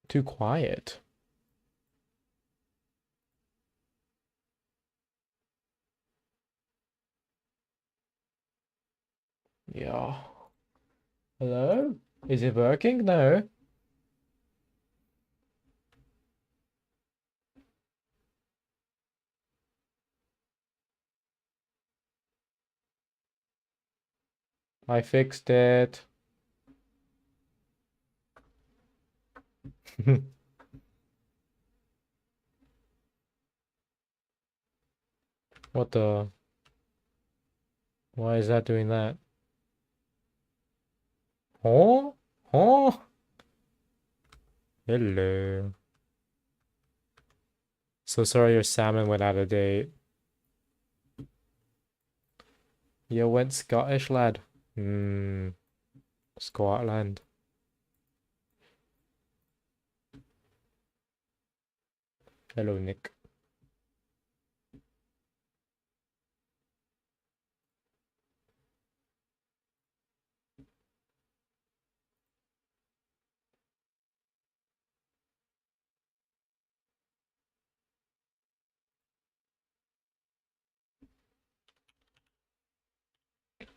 Too quiet. Yeah. Hello? Is it working? No. I fixed it. What the? Why is that doing that? Huh? Huh? Hello. So sorry your salmon went out of date. You went Scottish, lad. Hmm. Scotland. Hello, Nick.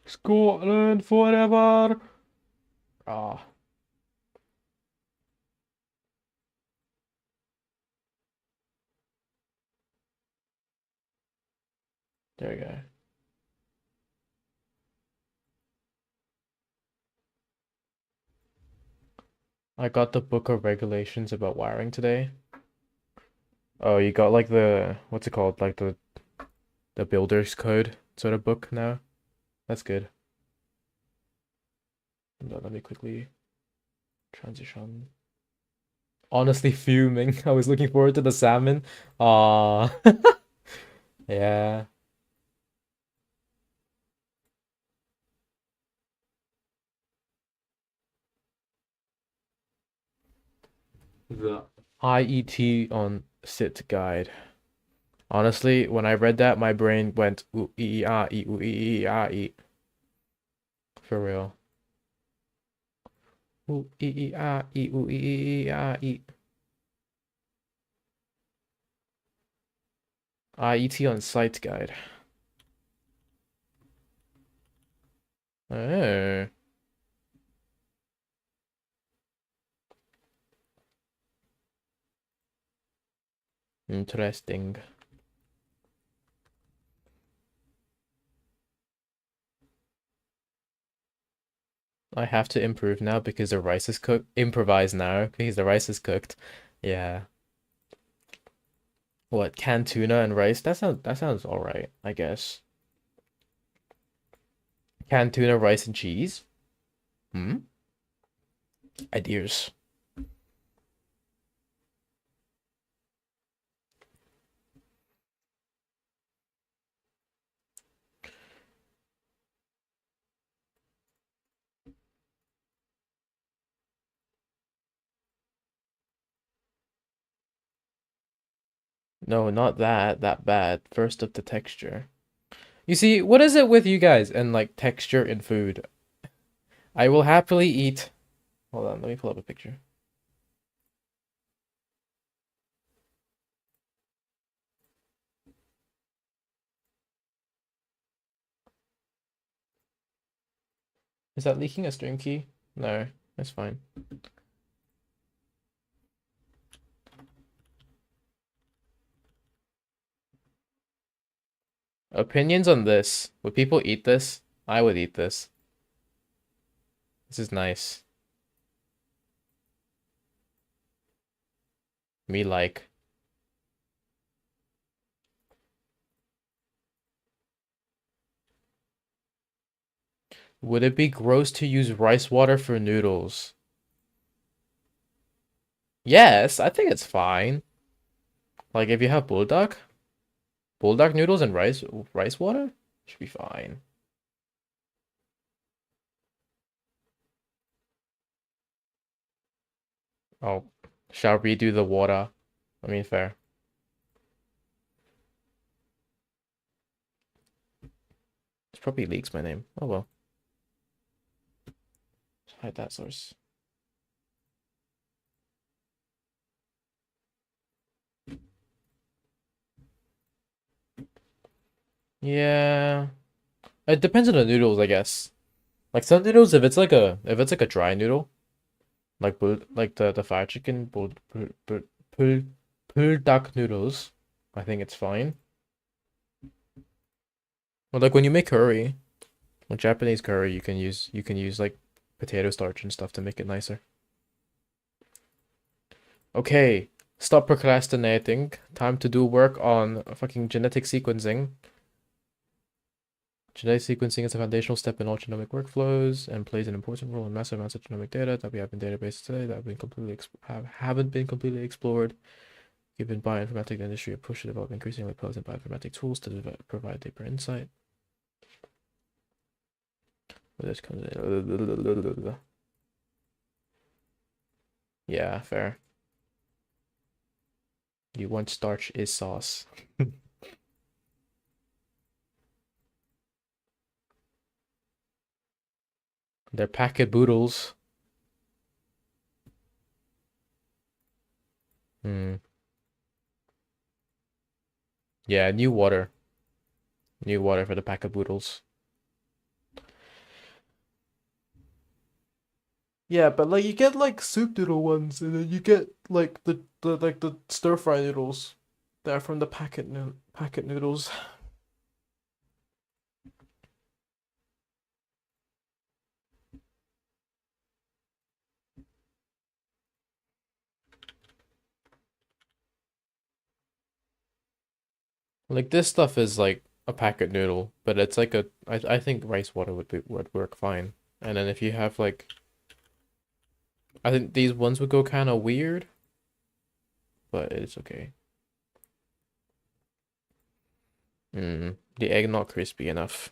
Scotland forever. Ah, there you go. I got the book of regulations about wiring today. Oh, you got like the what's it called? Like the builder's code sort of book now. That's good. Let me quickly transition. Honestly, fuming. I was looking forward to the salmon. Ah, yeah. The IET on sit guide. Honestly, when I read that, my brain went ooh ee ah ee ooh ee ah ee. For real. Ooh ee ah ee ooh ee ah ee. IET on site guide. Oh, interesting. I have to improve now because the rice is cooked. Improvise now because the rice is cooked. Yeah. What, canned tuna and rice? That sounds all right, I guess. Canned tuna, rice, and cheese. Hmm. Ideas. No, not that. That bad. First of the texture. You see, what is it with you guys and like texture in food? I will happily eat. Hold on, let me pull up a picture. Is that leaking a stream key? No, that's fine. Opinions on this. Would people eat this? I would eat this. This is nice. Me like. Would it be gross to use rice water for noodles? Yes, I think it's fine. Like if you have bulldog noodles and rice water should be fine. Oh, shall redo the water. I mean, fair. This probably leaks my name. Oh well. Just hide that source. Yeah. It depends on the noodles, I guess. Like some noodles, if it's like a dry noodle, like the fried chicken buldak noodles, I think it's fine. Or like when you make curry, like Japanese curry, you can use like potato starch and stuff to make it nicer. Okay, stop procrastinating. Time to do work on fucking genetic sequencing. Genetic sequencing is a foundational step in all genomic workflows and plays an important role in massive amounts of genomic data that we have in databases today that haven't been completely explored. Given bioinformatics industry a push to develop increasingly potent bioinformatic tools to provide deeper insight. Where this comes in. Yeah, fair. You want starch is sauce. They're packet boodles. Hmm. Yeah, new water. New water for the packet boodles. Yeah, but like you get like soup noodle ones, and then you get like the stir fry noodles. They're from the packet noodles. Like this stuff is like a packet noodle, but it's like I think rice water would work fine. And then if you have like I think these ones would go kind of weird, but it's okay. The egg not crispy enough.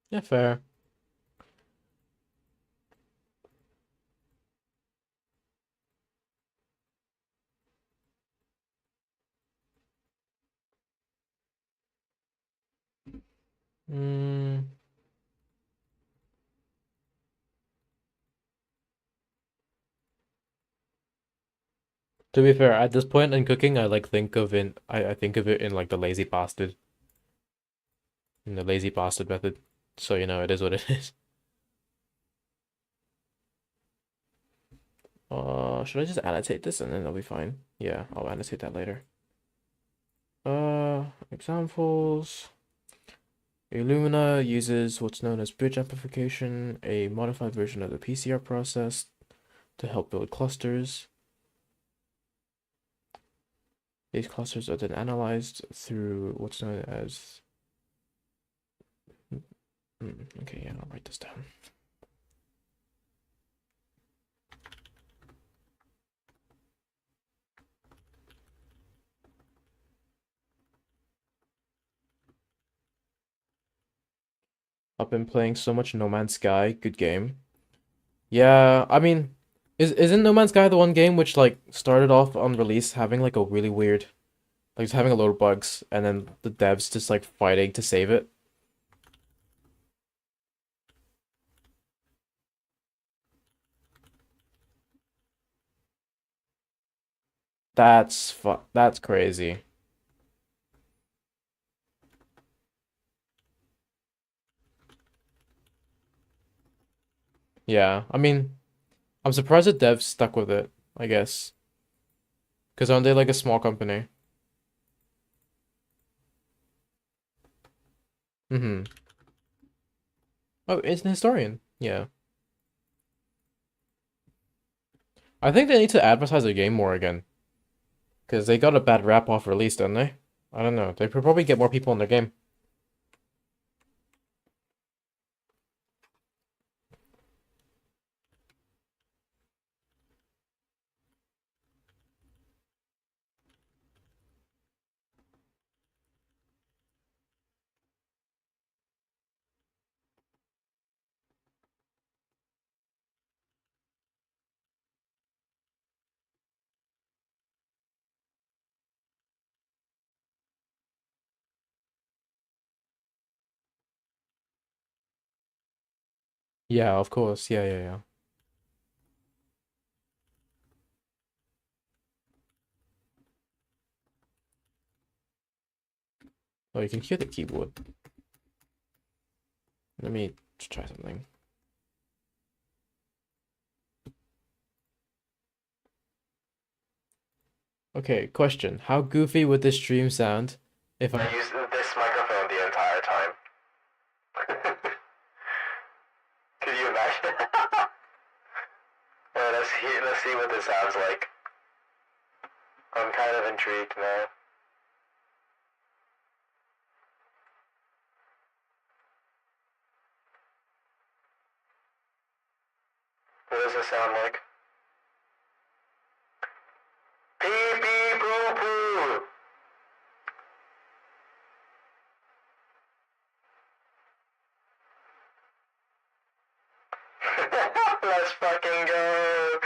Yeah, fair. Mm, to be fair, at this point in cooking, I think of it in like in the lazy bastard method. So you know it is what it is. Should I just annotate this and then it'll be fine? Yeah, I'll annotate that later. Examples. Illumina uses what's known as bridge amplification, a modified version of the PCR process to help build clusters. These clusters are then analyzed through what's known as. Okay, yeah, I'll write this down. I've been playing so much No Man's Sky. Good game. Yeah, I mean, isn't No Man's Sky the one game which like started off on release having like a really weird, like it's having a load of bugs, and then the devs just like fighting to save it? That's crazy. Yeah, I mean, I'm surprised the devs stuck with it, I guess. Because aren't they like a small company? Mm-hmm. Oh, it's an historian. Yeah. I think they need to advertise the game more again. Because they got a bad rap off release, didn't they? I don't know. They could probably get more people in their game. Yeah, of course. Yeah, yeah, yeah. Oh, you can hear the keyboard. Let me try something. Okay, question. How goofy would this stream sound if I used this microphone the entire time? Could you imagine? Well, let's see what this sounds like. I'm kind of intrigued now. What does this sound like? Pee pee poo poo. Let's fucking go.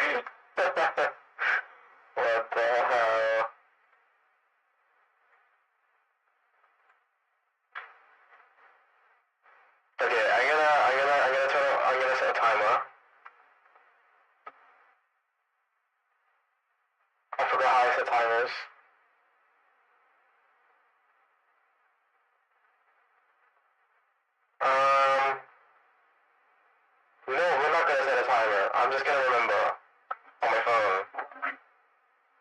What the hell? Okay, I'm gonna set a timer. I forgot how I set timers. No, we're not gonna set a timer. I'm just gonna remember on my phone.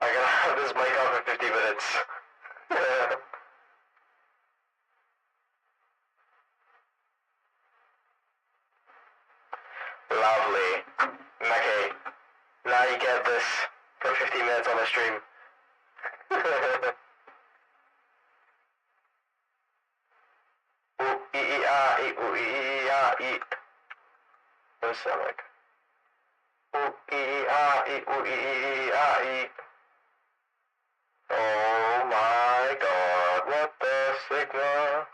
I'm gonna have this mic on for 50 minutes. Lovely. Okay, now you get this for 50 minutes on the stream. Ooh, ee, ah, ee, ooh, ee, ah, ee. What does it sound like? Ooh, ee, ah, ee, ooh, ee, ah, ee. Oh my god, what the signal?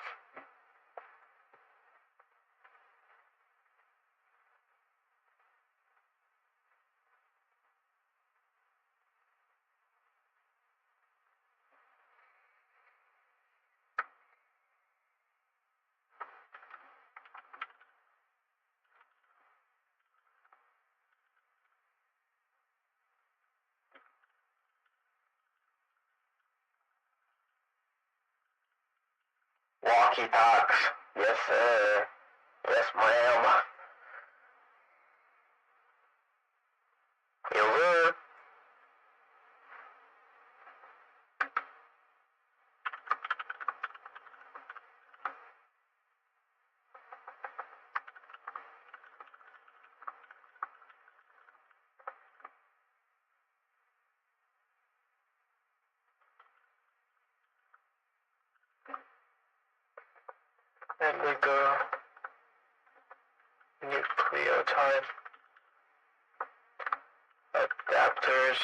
Walkie talks. Yes, sir. Yes, ma'am. Yes, sir. And we go nucleotide adapters.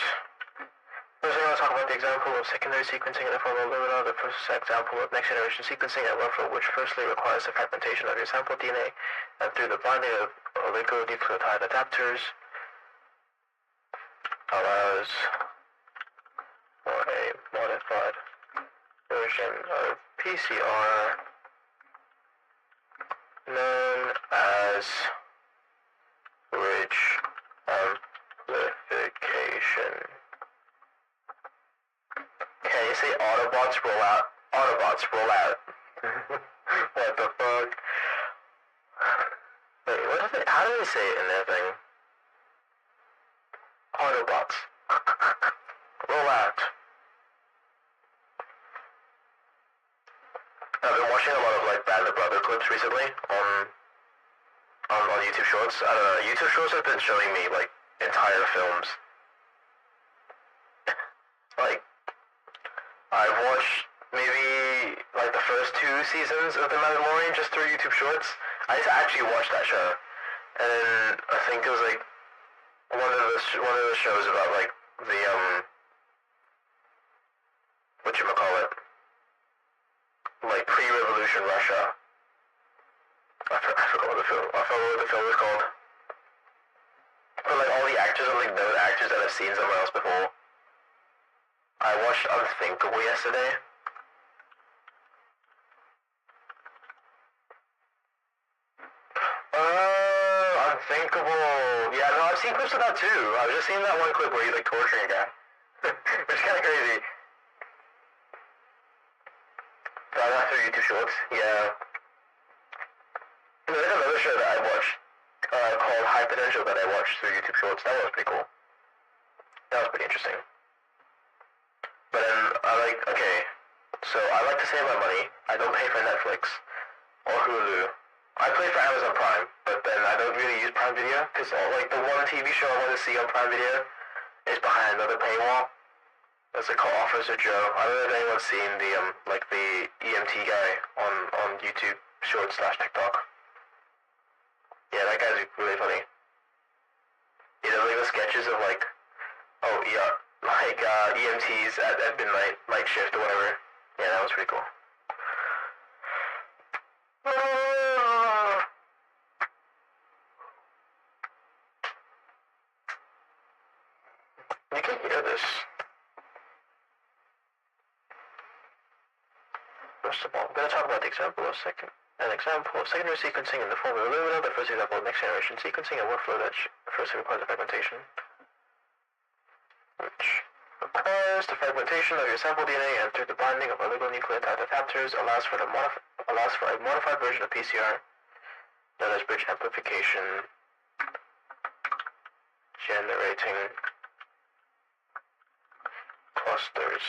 First, I'm going to talk about the example of secondary sequencing in the form of Illumina, the first example of next-generation sequencing at workflow, which firstly requires the fragmentation of your sample DNA, and through the binding of oligonucleotide adapters, allows for a modified version of PCR known as rich amplification. Can you say Autobots roll out? Autobots roll out. What the fuck? Wait, how do they say it in their thing? Autobots. Roll out. I've been watching a lot of like Band of Brother clips recently on YouTube Shorts. I don't know, YouTube Shorts have been showing me like entire films. Like, I've watched maybe like the first 2 seasons of The Mandalorian just through YouTube Shorts. I just actually watched that show, and I think it was like one of the shows about like the whatchamacallit, like pre-revolution Russia. I forgot what the film. I forgot what the film was called. But like all the actors are like known actors that I've seen somewhere else before. I watched Unthinkable yesterday. Unthinkable. Yeah, no, I've seen clips of that too. I was just seeing that one clip where he's like torturing a guy. Which is kind of crazy. But after YouTube Shorts, yeah. There's another show that I watched called High Potential that I watched through YouTube Shorts. That one was pretty cool. That was pretty interesting. But then so I like to save my money. I don't pay for Netflix or Hulu. I pay for Amazon Prime, but then I don't really use Prime Video because like the one TV show I want to see on Prime Video is behind another paywall. It's called Officer Joe. I don't know if anyone's seen the the EMT guy on YouTube Shorts / TikTok. Yeah, that guy's really funny. He does like the sketches of EMTs at midnight, night shift or whatever. Yeah, that was pretty cool. You can hear this. First of all, I'm going to talk about an example of secondary sequencing in the form of Illumina, the first example of next generation sequencing, a workflow that first requires a fragmentation, which requires the fragmentation of your sample DNA and through the binding of oligonucleotide adapters allows for a modified version of PCR known as bridge amplification, generating clusters.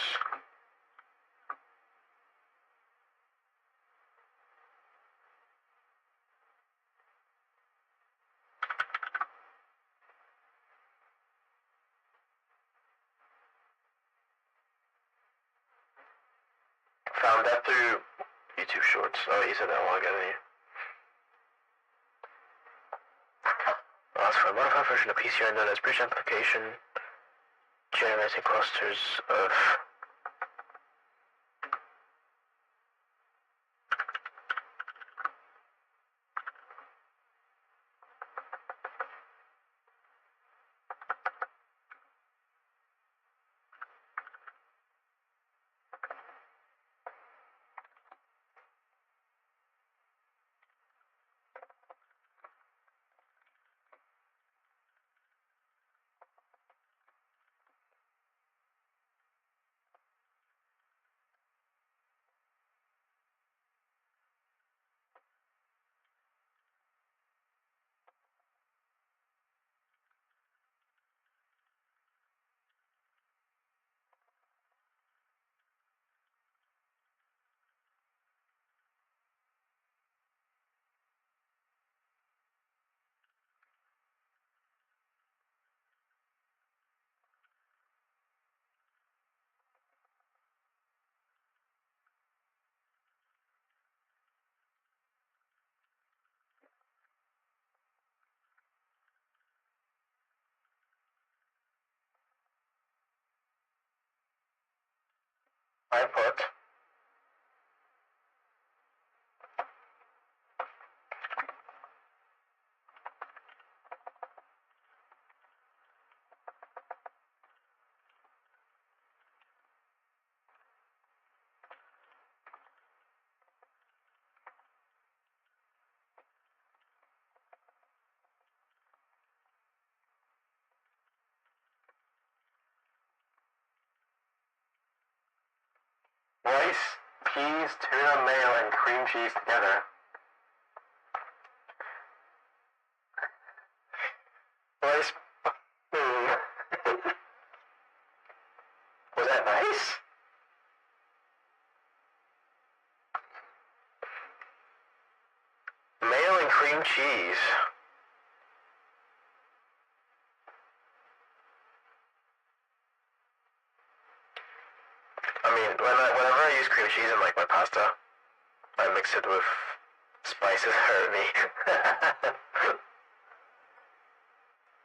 Found that through YouTube Shorts. Oh, you said that a while ago, didn't you? Allows for a modified version of PCR known as bridge amplification, generating clusters of I put rice, peas, tuna, mayo, and cream cheese together. Rice. Was that nice? Mayo and cream cheese. I mean, whenever I use cream cheese in like my pasta, I mix it with spices hurt me.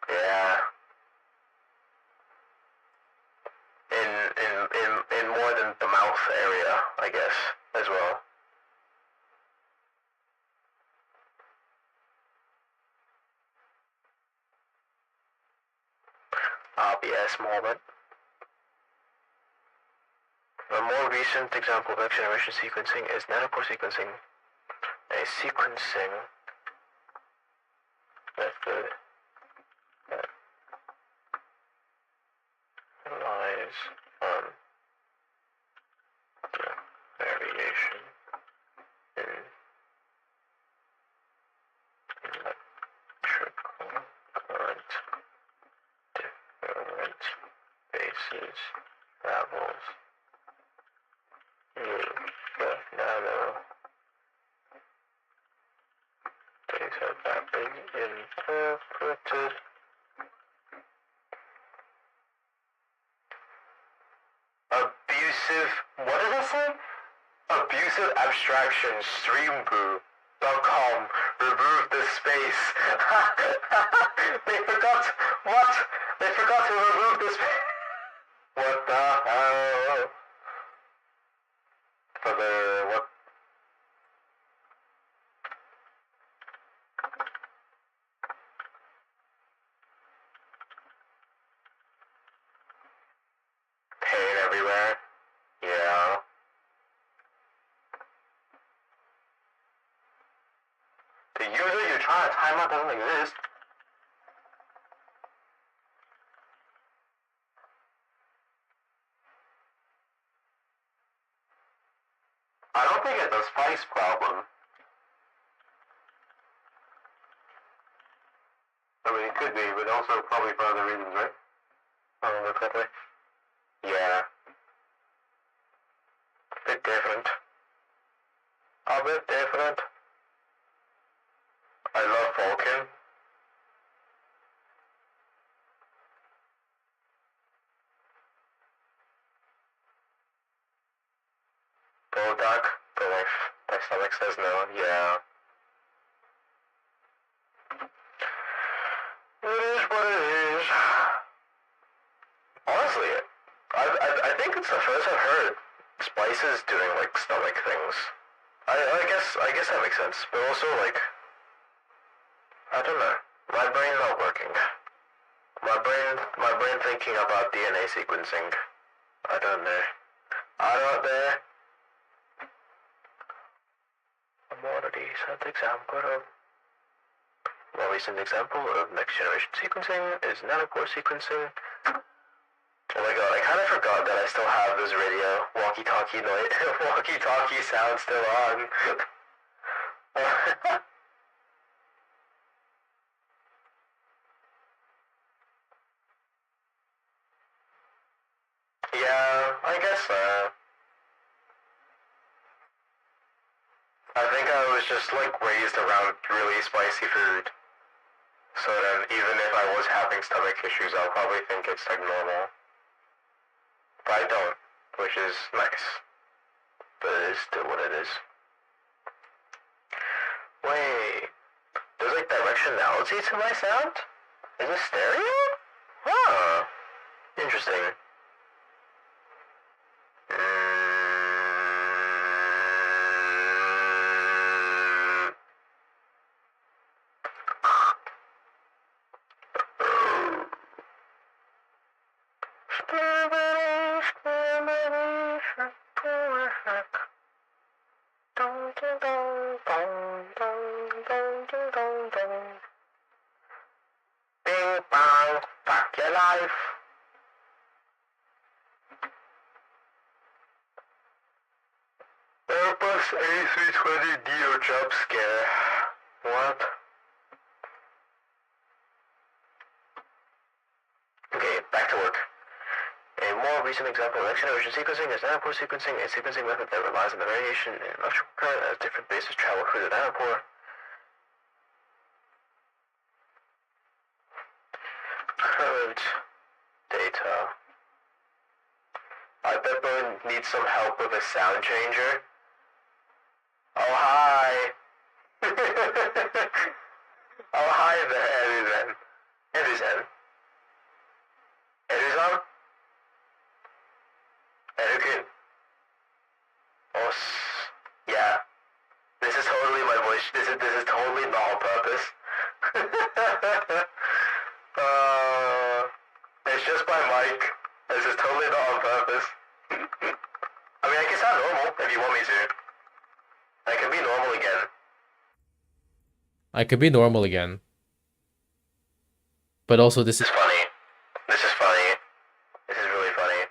Yeah. In more than the mouth area, I guess, as well. RBS moment. A more recent example of next generation sequencing is nanopore sequencing. A sequencing method that relies on the variation in electrical current different bases travels in the nano data that is interpreted what does it say? Abusive abstraction streamboo.com. Remove the space. They forgot what? They forgot to remove the space. What the hell? For the what? Pain everywhere. Yeah. The user you're trying to time out doesn't exist. I don't think it's a spice problem. I mean, it could be, but also probably for other reasons, right? I don't know correctly. Yeah. A bit different. A bit different. I love Vulcan. Bulldog, but my stomach says no. Yeah. It is what it is. Honestly, I think it's the first I've heard spices doing like stomach things. I guess that makes sense, but also like I don't know. My brain not working. My brain thinking about DNA sequencing. I don't know. I don't know. A more recent example of next generation sequencing is nanopore sequencing. Oh my god, I kind of forgot that I still have this radio walkie-talkie walkie-talkie sound still on. Yeah, I guess I think I was just like raised around really spicy food. So then even if I was having stomach issues, I'll probably think it's like normal. But I don't, which is nice. But it is still what it is. Wait, there's like directionality to my sound? Is it stereo? Huh. Interesting. Bing bang, back your life. Airbus A320neo jump scare. What? Okay, back to work. A more recent example of next-generation sequencing is nanopore sequencing, a sequencing method that relies on the variation in electrical current as different bases travel through the nanopore. Current data. I bet Bo needs some help with a sound changer. Oh, hi! Oh, hi there, Edison. Edison. Edison? Edison. Oh, yeah. This is totally my voice. This is totally not on purpose. It's just my mic. This is totally not on purpose. I mean, I can sound normal if you want me to. I can be normal again. I could be normal again. But also, this This is is funny. This is funny. This is really funny.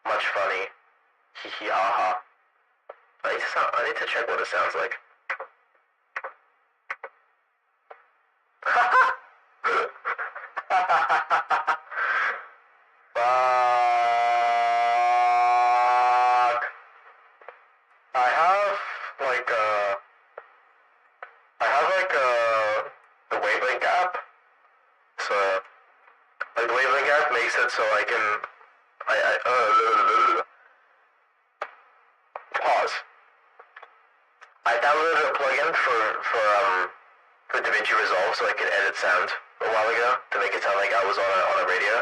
Much funny. Hee hee ha ha. I need to check what it sounds like. Fuck. I have like I have like the wavelength app. So like the wavelength app makes it so I can pause. I downloaded a plugin for DaVinci Resolve so I could edit sound a while ago to make it sound like I was on a radio.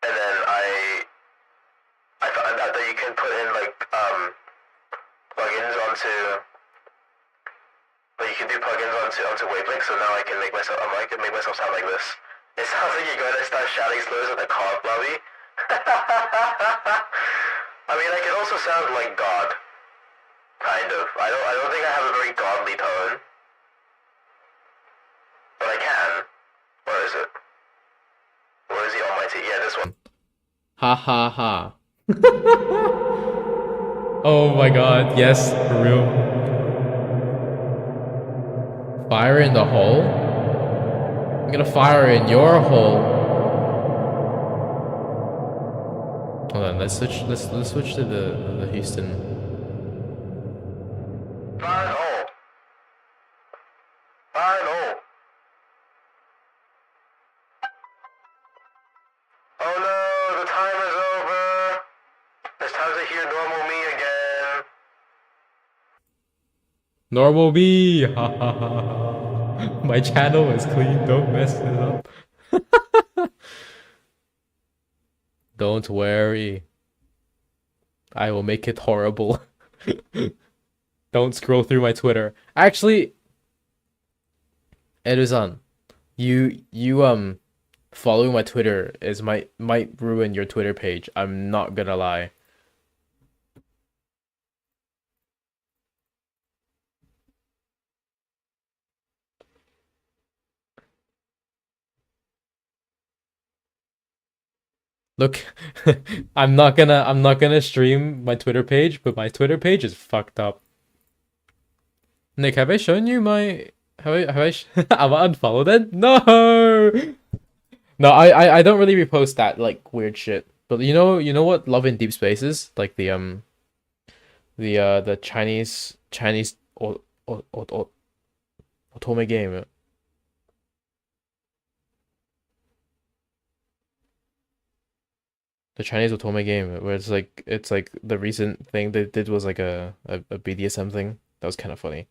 And then I found out that you can put in like plugins onto but you can do plugins onto wavelength, so now I can make myself sound like this. It sounds like you're going to start shouting slurs at the car lobby. I mean, I can also sound like God, kind of. I don't think I have a very godly tone, but I can. Where is it? Where is the Almighty? Yeah, this one. ha ha ha. Oh my god, yes, for real. Fire in the hole? I'm gonna fire in your hole. Hold on, let's switch to the Houston. Fire in the hole. Fire in the hole. Oh no, the time is over. It's time to hear normal me again. Normal me! Ha ha ha. My channel is clean, don't mess it up. Don't worry. I will make it horrible. Don't scroll through my Twitter. Actually, Eduzan, you following my Twitter is might ruin your Twitter page. I'm not gonna lie. Look, I'm not gonna stream my Twitter page, but my Twitter page is fucked up. Nick, have I shown you my have I unfollowed it? No. No, I don't really repost that like weird shit. But you know what Love in Deep Space is? Like the Chinese otome game. The Chinese otome game where it's like the recent thing they did was like a BDSM thing. That was kind of funny.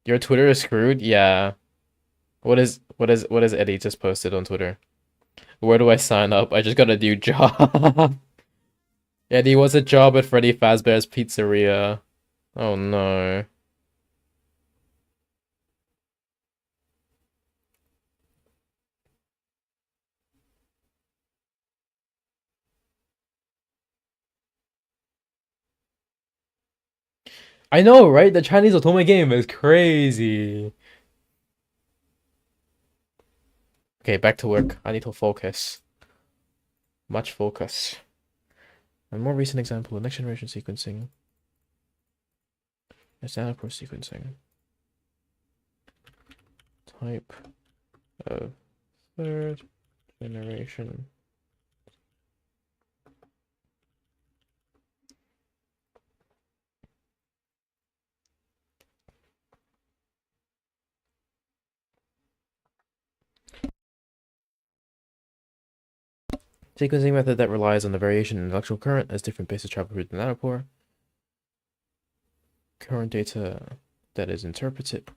Your Twitter is screwed? Yeah. What is Eddie just posted on Twitter? Where do I sign up? I just got a new job. Eddie, what's a job at Freddy Fazbear's Pizzeria? Oh no. I know, right? The Chinese otome game is crazy. Okay, back to work. I need to focus. Much focus. A more recent example of next generation sequencing is nanopore sequencing. Type of third generation. Sequencing method that relies on the variation in electrical current as different bases travel through the nanopore. Current data that is interpreted.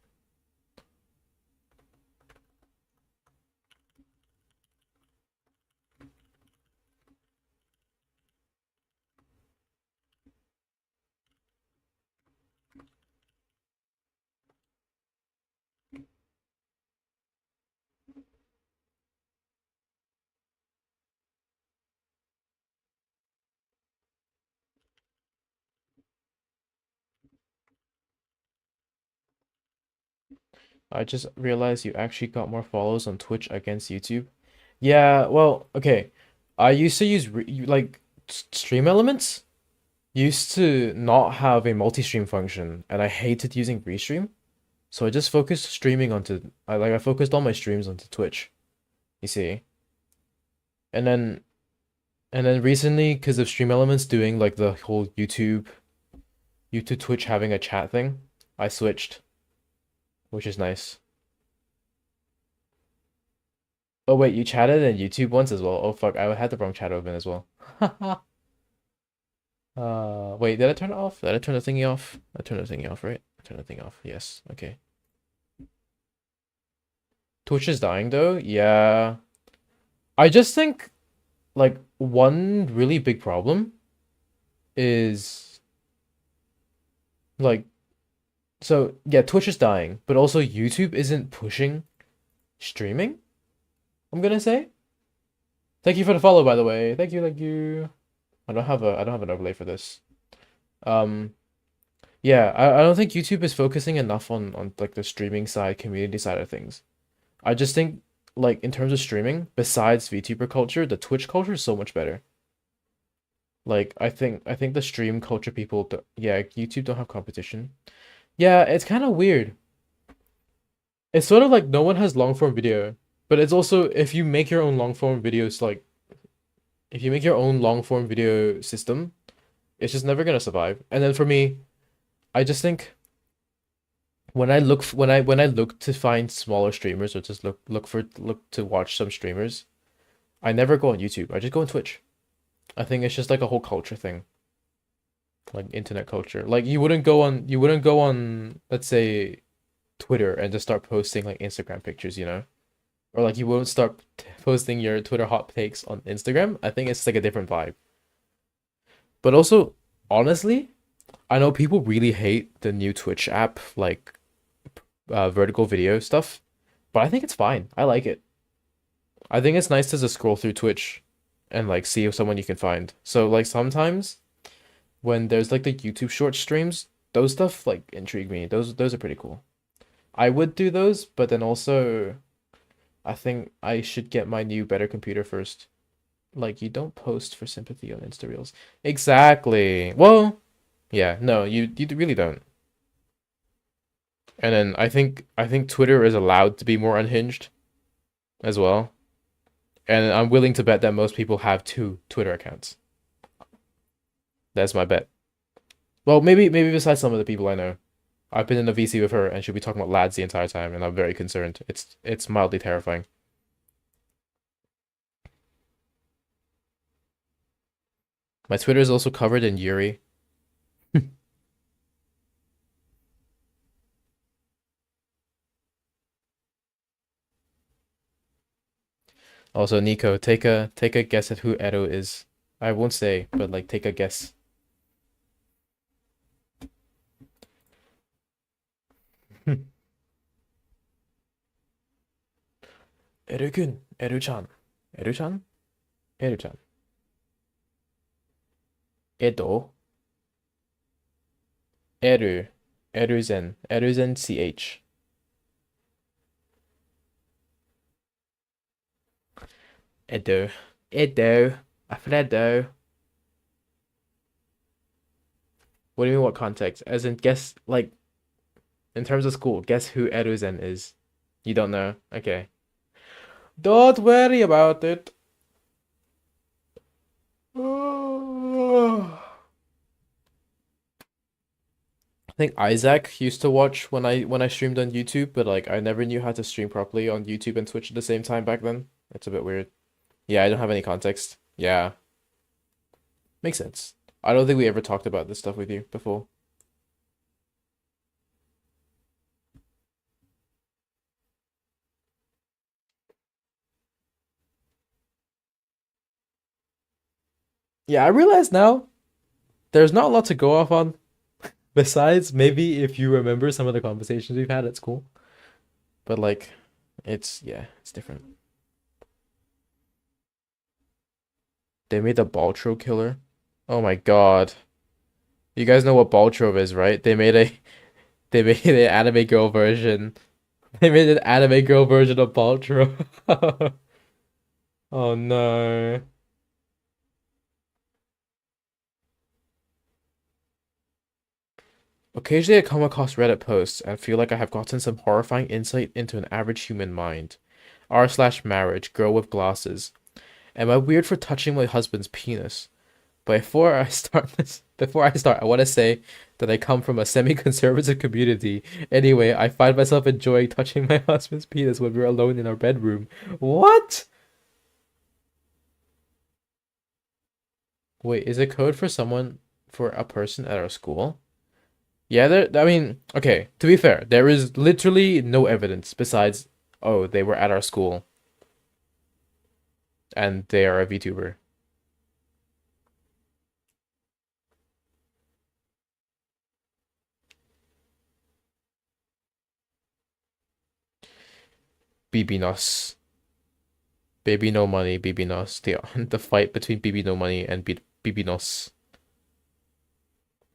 I just realized you actually got more follows on Twitch against YouTube. Yeah, well, okay. I used to use like Stream Elements used to not have a multi-stream function, and I hated using Restream. So I just focused streaming onto I focused all my streams onto Twitch, you see. And then recently, because of Stream Elements doing like the whole YouTube Twitch having a chat thing, I switched, which is nice. Oh wait, you chatted in YouTube once as well. Oh fuck, I had the wrong chat open as well. Wait, did I turn it off? Did I turn the thingy off? I turned the thingy off, right? I turned the thing off. Yes. Okay. Twitch is dying though. Yeah. I just think like one really big problem is like so yeah, Twitch is dying, but also YouTube isn't pushing streaming, I'm gonna say. Thank you for the follow, by the way. Thank you, thank you. I don't have an overlay for this. Um yeah, I don't think YouTube is focusing enough on like the streaming side, community side of things. I just think like in terms of streaming, besides VTuber culture, the Twitch culture is so much better. Like I think the stream culture people do, yeah, YouTube don't have competition. Yeah, it's kind of weird. It's sort of like no one has long form video, but it's also if you make your own long form videos like if you make your own long form video system, it's just never gonna survive. And then for me, I just think when I look to find smaller streamers or just look to watch some streamers, I never go on YouTube. I just go on Twitch. I think it's just like a whole culture thing, like internet culture. Like you wouldn't go on let's say Twitter and just start posting like Instagram pictures, you know? Or like you won't start posting your Twitter hot takes on Instagram. I think it's like a different vibe. But also, honestly, I know people really hate the new Twitch app, like vertical video stuff, but I think it's fine. I like it. I think it's nice to just scroll through Twitch and like see if someone you can find. So like sometimes when there's like the YouTube short streams, those stuff like intrigue me. Those are pretty cool. I would do those, but then also I think I should get my new better computer first. Like you don't post for sympathy on Insta Reels. Exactly. Well, yeah, no, you really don't. And then I think Twitter is allowed to be more unhinged as well. And I'm willing to bet that most people have two Twitter accounts. That's my bet. Well, maybe besides some of the people I know. I've been in a VC with her and she'll be talking about lads the entire time and I'm very concerned. It's mildly terrifying. My Twitter is also covered in Yuri. Also, Nico, take a guess at who Edo is. I won't say, but like take a guess. Edo-kun, Edo-chan, Edo-chan, Edo-chan, Edo, Eru, Eruzen, Eruzen CH. Edo, Edo, Alfredo. What do you mean what context? As in guess like in terms of school, guess who Eruzen is. You don't know? Okay. Don't worry about it. I think Isaac used to watch when I streamed on YouTube, but like I never knew how to stream properly on YouTube and Twitch at the same time back then. It's a bit weird. Yeah, I don't have any context. Yeah, makes sense. I don't think we ever talked about this stuff with you before. Yeah, I realize now there's not a lot to go off on. Besides, maybe if you remember some of the conversations we've had at school. But like, yeah, it's different. They made the Baltro killer. Oh my God. You guys know what Baltrove is, right? They made an anime girl version They made an anime girl version of Paltrow. Oh no. Occasionally I come across Reddit posts and feel like I have gotten some horrifying insight into an average human mind. R slash marriage, girl with glasses. Am I weird for touching my husband's penis? Before I start, I want to say that I come from a semi-conservative community. Anyway, I find myself enjoying touching my husband's penis when we're alone in our bedroom. What? Wait, is it code for a person at our school? Yeah, I mean, okay, to be fair, there is literally no evidence besides, oh, they were at our school and they are a VTuber. BB Nos. Baby No Money, BB Nos. The fight between BB No Money and BB Nos.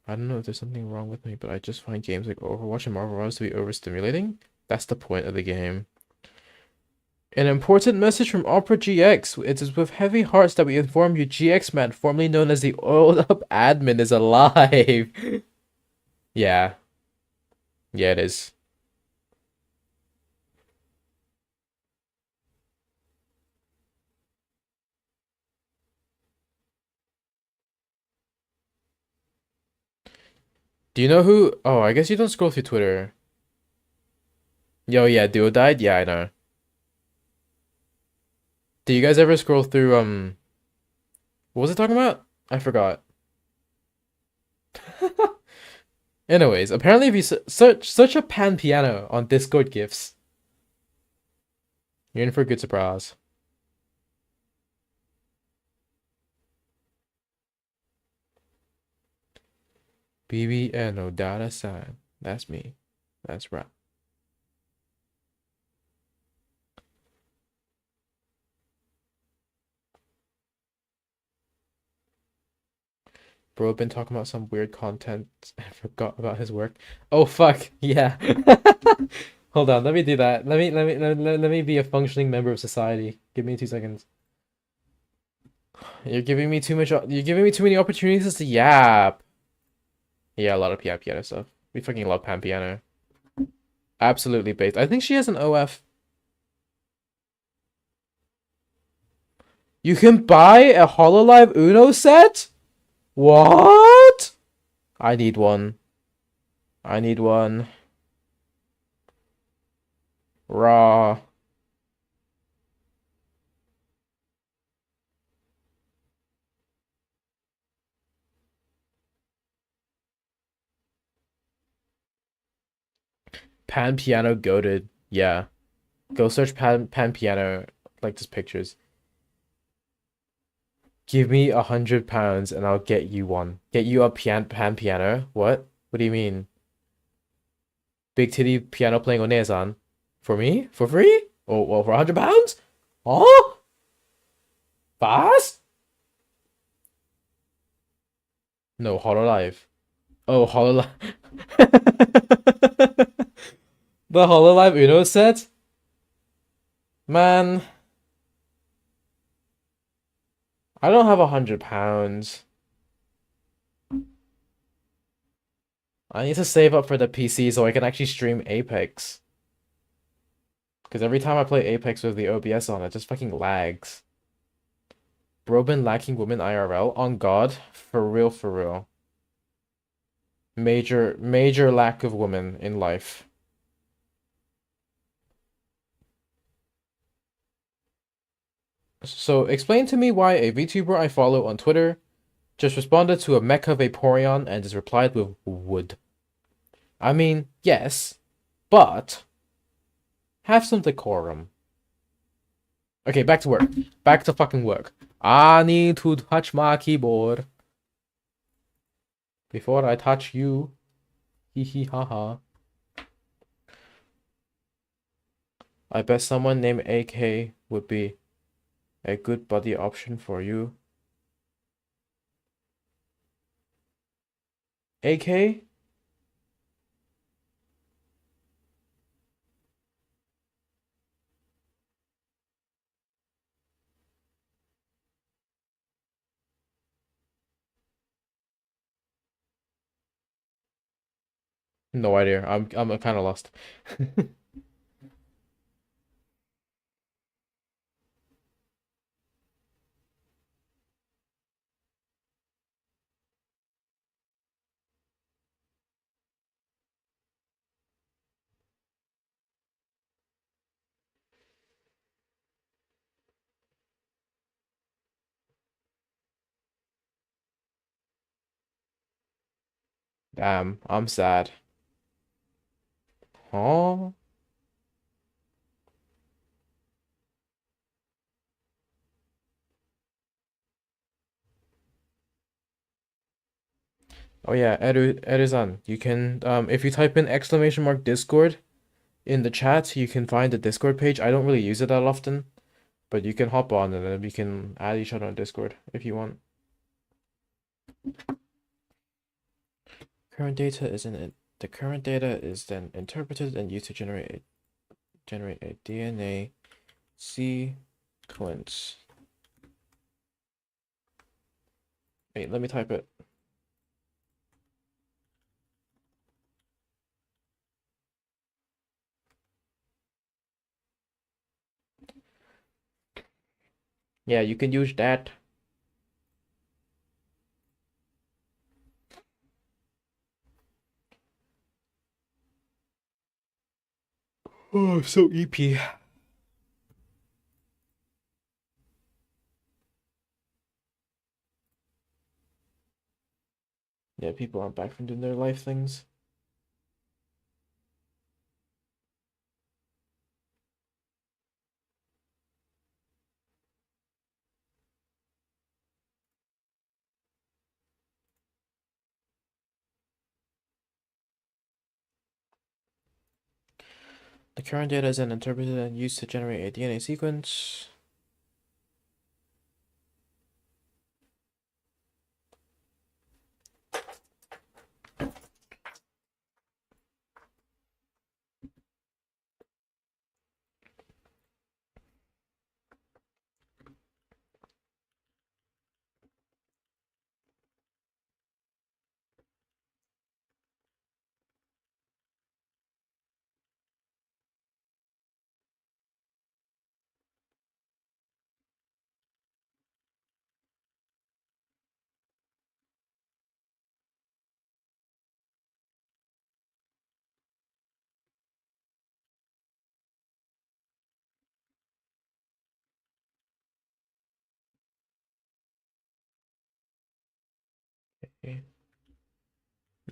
I don't know if there's something wrong with me, but I just find games like Overwatch and Marvel Rivals to be overstimulating. That's the point of the game. An important message from Opera GX. It is with heavy hearts that we inform you GX Man, formerly known as the Oiled Up Admin, is alive. Yeah. Yeah, it is. Do you know who? Oh, I guess you don't scroll through Twitter. Yo, yeah, Duo died? Yeah, I know. Do you guys ever scroll through, what was it talking about? I forgot. Anyways, apparently if you search a pan piano on Discord GIFs, you're in for a good surprise. BB no data sign. That's me. That's right. Bro been talking about some weird content and forgot about his work. Oh fuck, yeah. Hold on, let me do that. Let me be a functioning member of society. Give me 2 seconds. You're giving me too much. You're giving me too many opportunities to yap. Yeah, a lot of piano stuff. We fucking love pan piano. Absolutely based. I think she has an OF. You can buy a Hololive Uno set? What? I need one. I need one. Raw. Pan piano goated. Yeah. Go search pan piano, like just pictures. Give me £100 and I'll get you one. Get you a pan piano. What? What do you mean? Big titty piano playing Onesan. For me? For free? Oh, well, for £100? Oh? Fast? No, Hololive. Oh, Hololive. The Hololive Uno set? Man, I don't have £100. I need to save up for the PC so I can actually stream Apex. Because every time I play Apex with the OBS on, it just fucking lags. Bro been lacking women IRL? On God? For real, for real. Major lack of women in life. So explain to me why a VTuber I follow on Twitter just responded to a Mecha Vaporeon and just replied with wood. I mean, yes, but have some decorum. Okay, back to work. Back to fucking work. I need to touch my keyboard before I touch you. Hee hee ha ha. I bet someone named AK would be a good buddy option for you. AK? No idea. I'm kind of lost. Damn, I'm sad. Oh, oh yeah, Edu-san, you can if you type in exclamation mark Discord in the chat, you can find the Discord page. I don't really use it that often, but you can hop on and then we can add each other on Discord if you want. Current data is in it. The current data is then interpreted and used to generate a DNA sequence. Wait, let me type it. Yeah, you can use that. Oh, so EP. Yeah, people aren't back from doing their life things. The current data is then interpreted and used to generate a DNA sequence. Okay.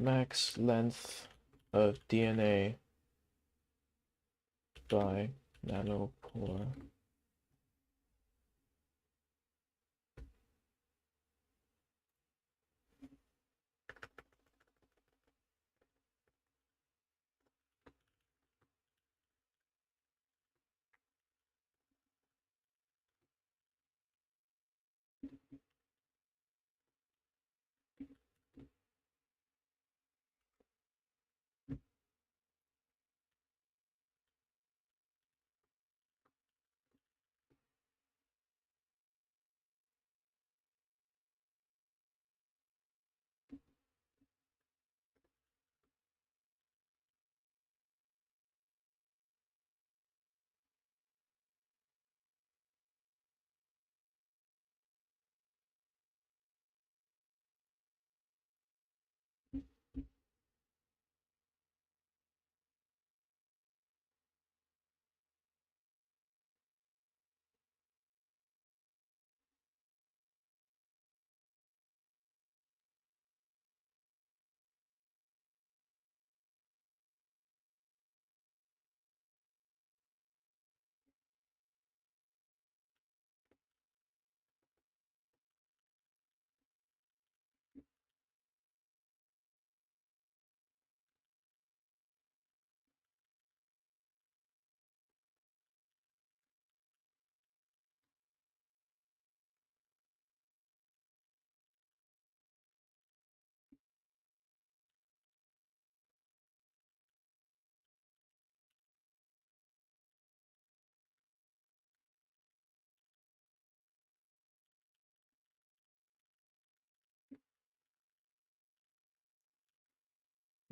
Max length of DNA by nanopore.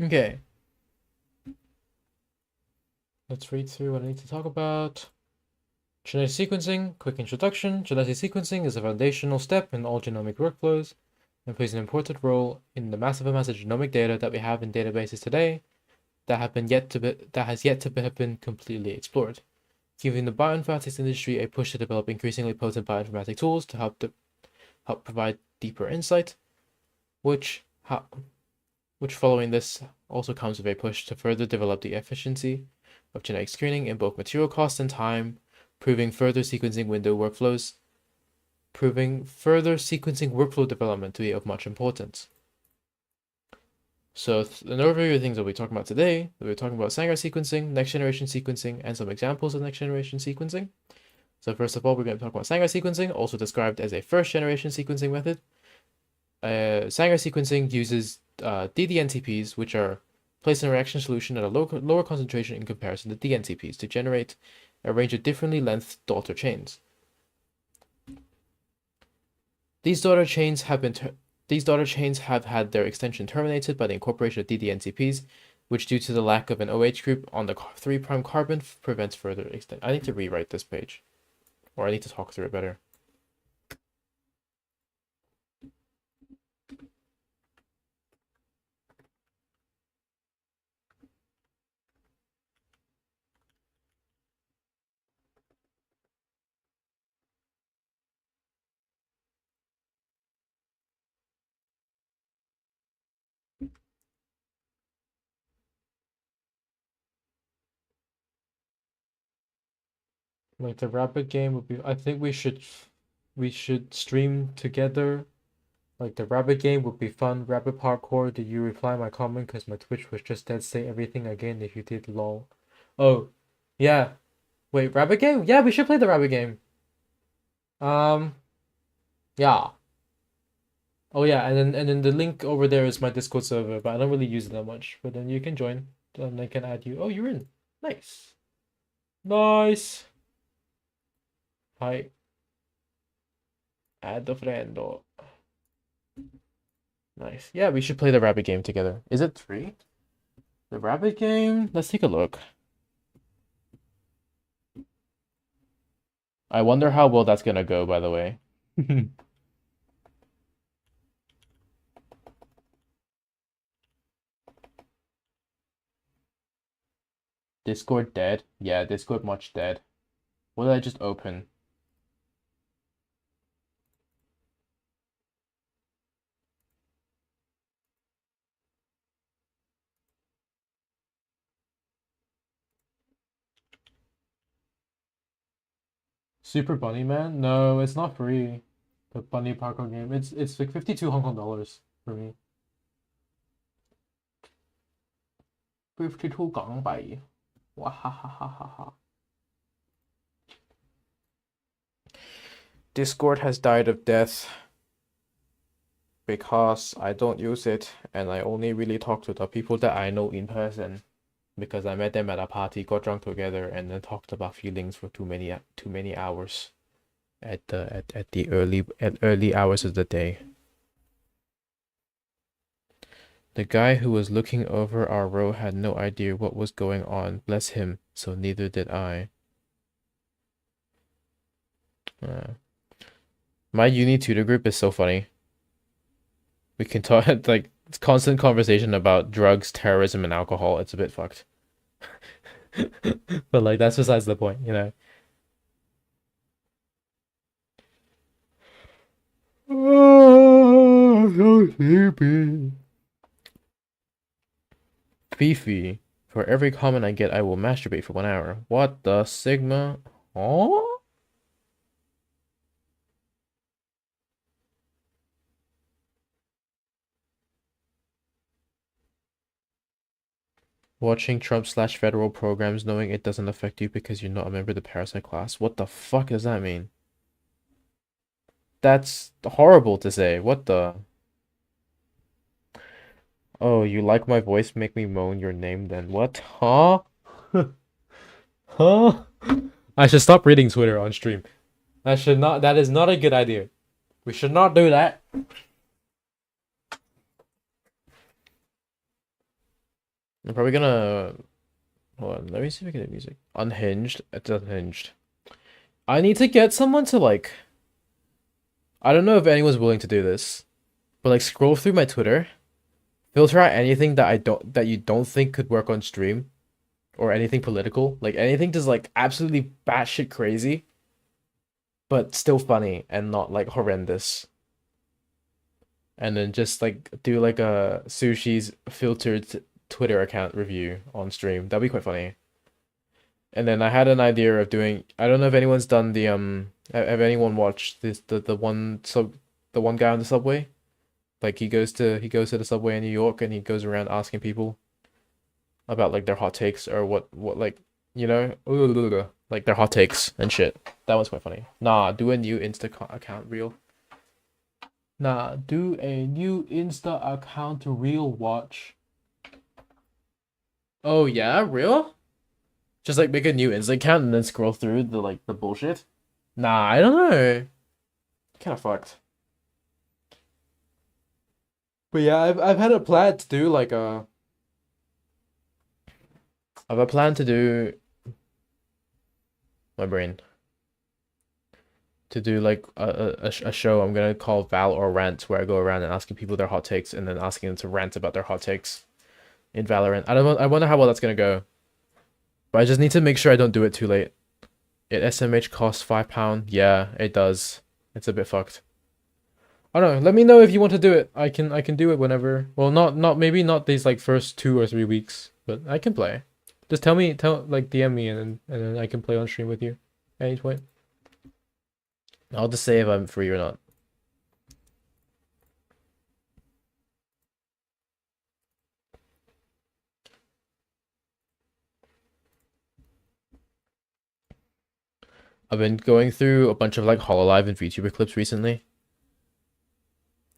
Okay. Let's read through what I need to talk about. Genetic sequencing, quick introduction. Genetic sequencing is a foundational step in all genomic workflows and plays an important role in the massive amounts of genomic data that we have in databases today that has yet to have been completely explored, giving the bioinformatics industry a push to develop increasingly potent bioinformatic tools to help provide deeper insight, which following this also comes with a push to further develop the efficiency of genetic screening in both material cost and time, proving further sequencing workflow development to be of much importance. So an overview of things that we're talking about today, we're talking about Sanger sequencing, next generation sequencing, and some examples of next generation sequencing. So first of all, we're going to talk about Sanger sequencing, also described as a first generation sequencing method. Sanger sequencing uses ddNTPs, which are placed in a reaction solution at a lower concentration in comparison to dNTPs, to generate a range of differently lengthed daughter chains. These daughter chains have had their extension terminated by the incorporation of ddNTPs, which, due to the lack of an OH group on the 3' carbon, prevents further extension. I need to rewrite this page, or I need to talk through it better. Like the rabbit game would be. I think we should stream together. Like the rabbit game would be fun. Rabbit parkour. Did you reply my comment? Because my Twitch was just dead. Say everything again if you did. Lol. Oh, yeah. Wait, rabbit game? Yeah, we should play the rabbit game. Yeah. Oh yeah, and then the link over there is my Discord server, but I don't really use it that much. But then you can join, and I can add you. Oh, you're in. Nice. Nice. Hi. Add the friend. Oh. Nice. Yeah, we should play the rabbit game together. Is it free? The rabbit game? Let's take a look. I wonder how well that's gonna go, by the way. Discord dead? Yeah, Discord much dead. What did I just open? Super Bunny Man? No, it's not free. The Bunny Parkour game. It's like 52 Hong Kong dollars for me. 52 港币. Wahahaha. Discord has died of death because I don't use it and I only really talk to the people that I know in person because I met them at a party, got drunk together, and then talked about feelings for too many hours at the early hours of the day. The guy who was looking over our row had no idea what was going on, bless him, so neither did I. My uni tutor group is so funny. We can talk like it's constant conversation about drugs, terrorism, and alcohol. It's a bit fucked. But like that's besides the point, you know. Oh, so sleepy. Fifi. For every comment I get, I will masturbate for 1 hour. What the Sigma? Oh? Watching Trump/federal programs knowing it doesn't affect you because you're not a member of the parasite class. What the fuck does that mean? That's horrible to say. What the? Oh, you like my voice? Make me moan your name then. What? Huh? Huh? I should stop reading Twitter on stream. That is not a good idea. We should not do that. I'm probably gonna Hold on, let me see if I can get music. Unhinged. It's unhinged. I need to get someone to like. I don't know if anyone's willing to do this, but like scroll through my Twitter, filter out anything that you don't think could work on stream, or anything political, like anything just like absolutely batshit crazy, but still funny and not like horrendous. And then just like do like a sushi's filtered Twitter account review on stream. That'd be quite funny. And then I had an idea of doing. I don't know if anyone's done the Have anyone watched this the one guy on the subway? Like he goes to the subway in New York and he goes around asking people about like their hot takes or what like you know like their hot takes and shit. That was quite funny. Nah, do a new account reel. Nah, do a new Insta account reel watch. Oh yeah, real? Just like make a new Insta account and then scroll through the like the bullshit. Nah, I don't know. Kind of fucked. But yeah, I've had a plan to do like a I've a plan to do my brain to do like a show I'm gonna call Val or Rant where I go around and asking people their hot takes and then asking them to rant about their hot takes in Valorant. I wonder how well that's gonna go. But I just need to make sure I don't do it too late. It SMH costs £5. Yeah, it does. It's a bit fucked. I don't know. Let me know if you want to do it. I can do it whenever. Well, not maybe not these like first 2 or 3 weeks, but I can play. Just tell like DM me and then I can play on stream with you at any point. I'll just say if I'm free or not. I've been going through a bunch of like Hololive and VTuber clips recently.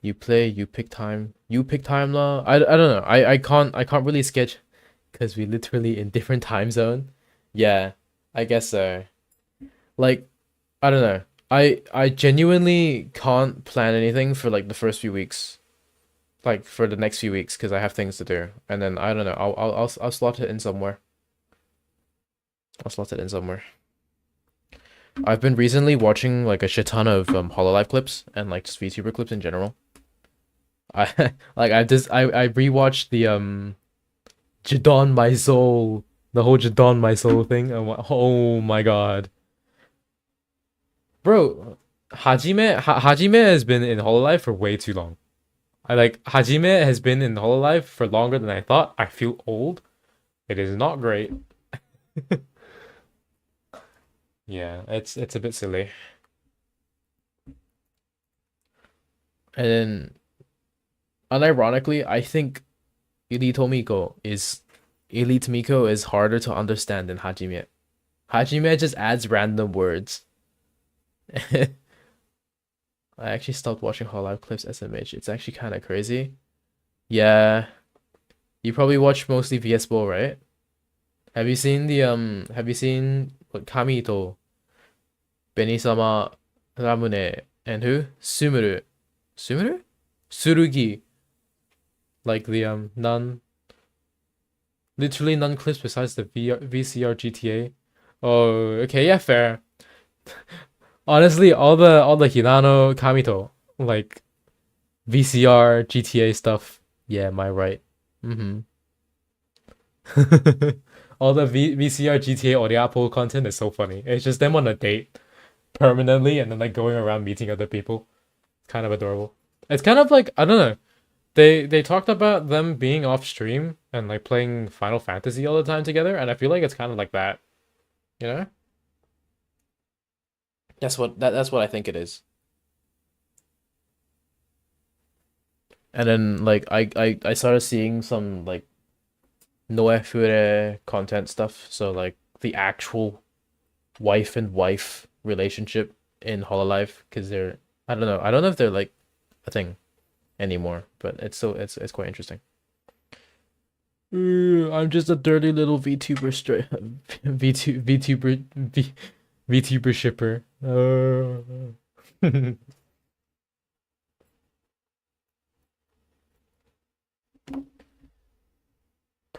You play, you pick time lah. I don't know. I can't really sketch because we literally in different time zone. Yeah, I guess so. Like I don't know. I genuinely can't plan anything for like the first few weeks, like for the next few weeks, because I have things to do. And then I don't know. I'll slot it in somewhere. I'll slot it in somewhere. I've been recently watching like a shit ton of Hololive clips and like just VTuber clips in general. I like I rewatched the Jadon My Soul, the whole Jadon My Soul thing. Oh my god, bro, Hajime has been in Hololive for way too long. I like Hajime has been in Hololive for longer than I thought. I feel old. It is not great. Yeah, it's a bit silly. And then unironically, I think Elite Miko is harder to understand than Hajime. Hajime just adds random words. I actually stopped watching Hololive clips SMH. It's actually kind of crazy. Yeah, you probably watch mostly VS Ball, right? Have you seen what Kamito, Benisama, Ramune, and who? Sumuru. Sumuru? Surugi. Like the none literally none clips besides the VCR GTA. Oh, okay, yeah, fair. Honestly, all the Hinano Kamito, like VCR GTA stuff. Yeah, am I right? Mm-hmm. All the VCR GTA Oriapo content is so funny. It's just them on a date permanently and then like going around meeting other people. Kind of adorable. It's kind of like I don't know. They talked about them being off stream and like playing Final Fantasy all the time together, and I feel like it's kind of like that, you know? That's what I think it is. And then like I started seeing some like Noefure content stuff, so like the actual wife and wife relationship in Hololive, because they're I don't know if they're like a thing anymore, but it's quite interesting. I'm just a dirty little VTuber straight VTuber shipper.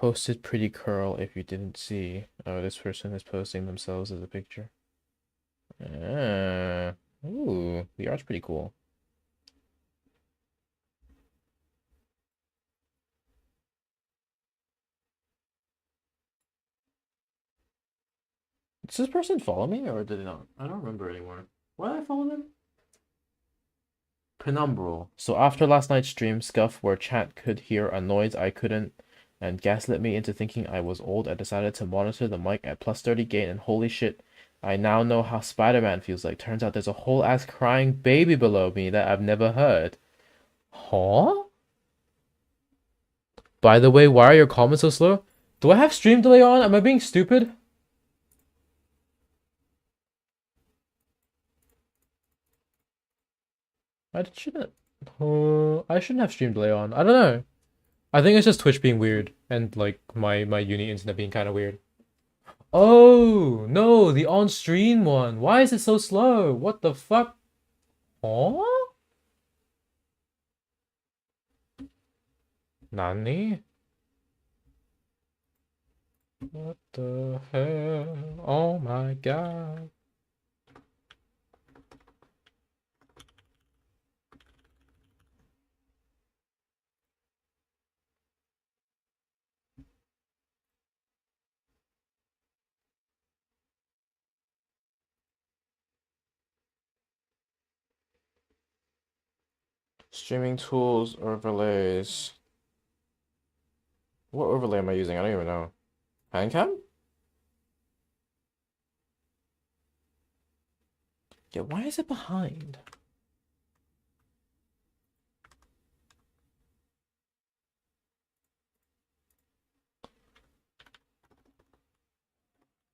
posted pretty curl if you didn't see. Oh, this person is posting themselves as a picture. Ah, ooh, the art's pretty cool. Does this person follow me or did they not? I don't remember anymore. Why did I follow them? Penumbral. So after last night's stream scuff where chat could hear a noise I couldn't and gaslit me into thinking I was old, I decided to monitor the mic at plus 30 gain and holy shit, I now know how Spider-Man feels like. Turns out there's a whole ass crying baby below me that I've never heard. Huh? By the way, why are your comments so slow? Do I have stream delay on? Am I being stupid? I shouldn't. I shouldn't have stream delay on. I don't know. I think it's just Twitch being weird and like my uni internet being kind of weird. Oh no, the on-stream one. Why is it so slow? What the fuck? Huh? Nani? What the hell? Oh my god. Streaming tools, overlays. What overlay am I using? I don't even know. Handcam? Yeah, why is it behind?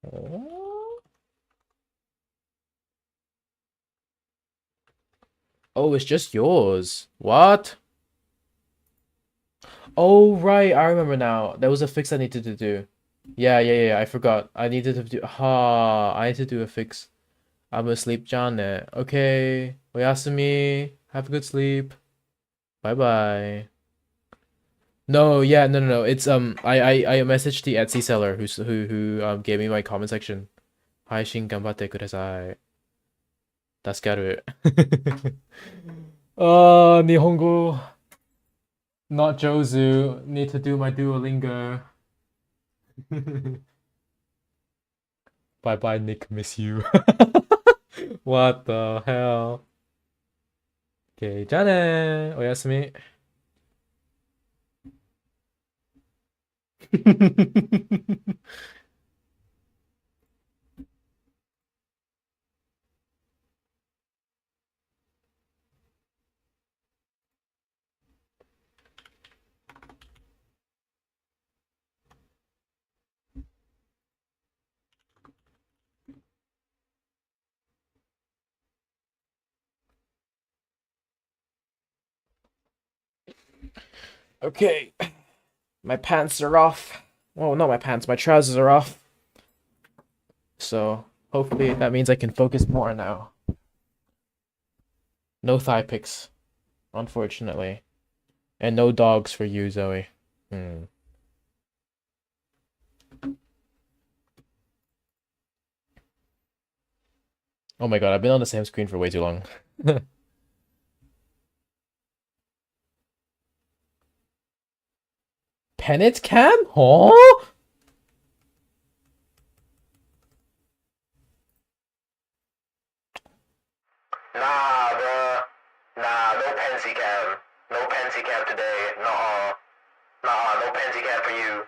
Oh, oh, it's just yours. What? Oh, right, I remember now. There was a fix I needed to do. Yeah, I forgot. I needed to do. I need to do a fix. I'm asleep, Janet. Okay. Oyasumi. Have a good sleep. Bye bye. No, yeah, no. It's I messaged the Etsy seller who gave me my comment section. 配信頑張ってください。助かる。日本語 not Jozu. Need to do my Duolingo. Bye bye, Nick. Miss you. What the hell? Okay, じゃあね。おやすみ。Okay, my pants are off. Oh, not my pants, my trousers are off. So hopefully that means I can focus more now. No thigh pics, unfortunately. And no dogs for you, Zoe. Hmm. Oh my god, I've been on the same screen for way too long. Penance cam? Huh? Nah, bruh. Nah, no Pensy cam. No Pensy cam today. Nuh-uh. Nuh-uh, no Pensy cam for you.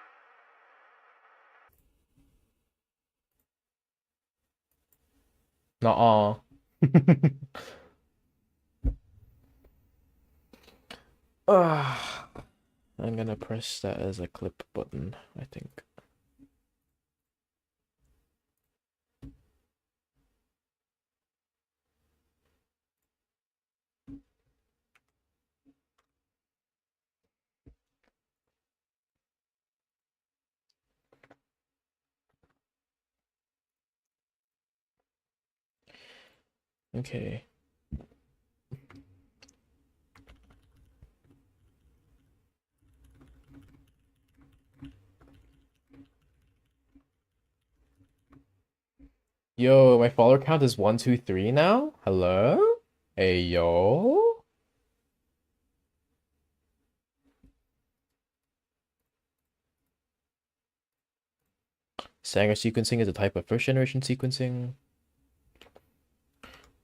Nuh-uh. Ah, I'm gonna press that as a clip button, I think. Okay. Yo, my follower count is 123 now? Hello? Hey, yo? Sanger sequencing is a type of first generation sequencing.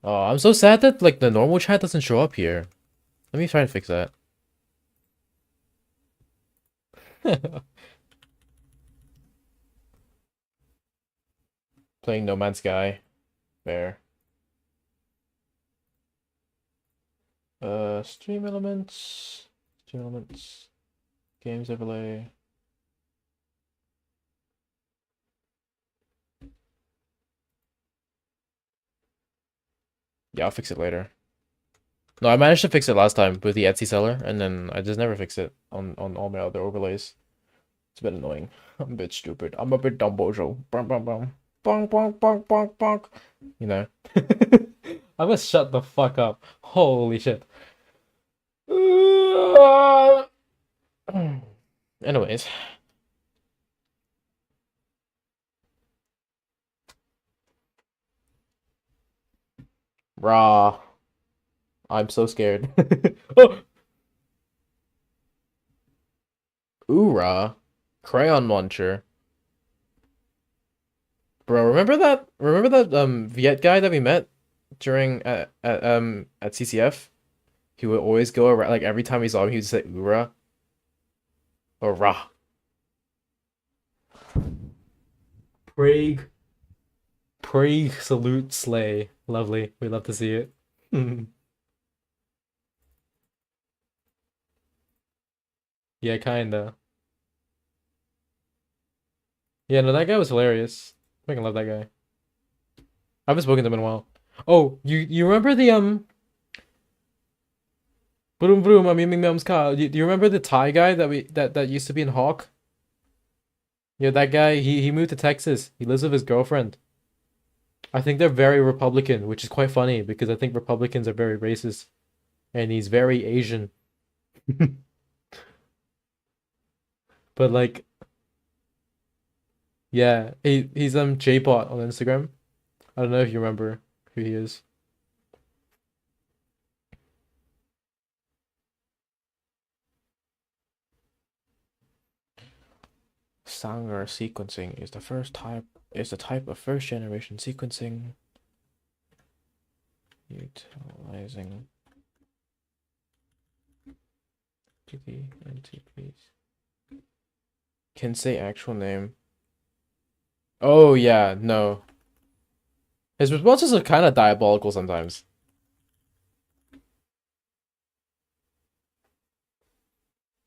Oh, I'm so sad that like the normal chat doesn't show up here. Let me try to fix that. Playing No Man's Sky. Fair. Stream elements. Stream elements. Games overlay. Yeah, I'll fix it later. No, I managed to fix it last time with the Etsy seller, and then I just never fix it on all my other overlays. It's a bit annoying. I'm a bit stupid. I'm a bit dumb bozo. Bum bum bum. Bonk bonk bonk bonk bonk. You know. I must shut the fuck up. Holy shit. Anyways. Raw. I'm so scared. Oh! Oorah. Crayon launcher. Bro, remember that Viet guy that we met during at CCF? He would always go around like every time we saw him he would say Oorah or Rah. Prague. Prague salute slay. Lovely. We love to see it. Yeah, kinda. Yeah, no, that guy was hilarious. I fucking love that guy. I haven't spoken to him in a while. Oh, you remember the Vroom vroom, I'm in Mem's car. Do you remember the Thai guy that used to be in Hawk? Yeah, that guy, he moved to Texas. He lives with his girlfriend. I think they're very Republican, which is quite funny because I think Republicans are very racist. And he's very Asian. But like, yeah, he's J-Bot on Instagram. I don't know if you remember who he is. Sanger sequencing is the type of first generation sequencing utilizing the NTPs. Can say actual name. Oh yeah, no. His responses are kind of diabolical sometimes.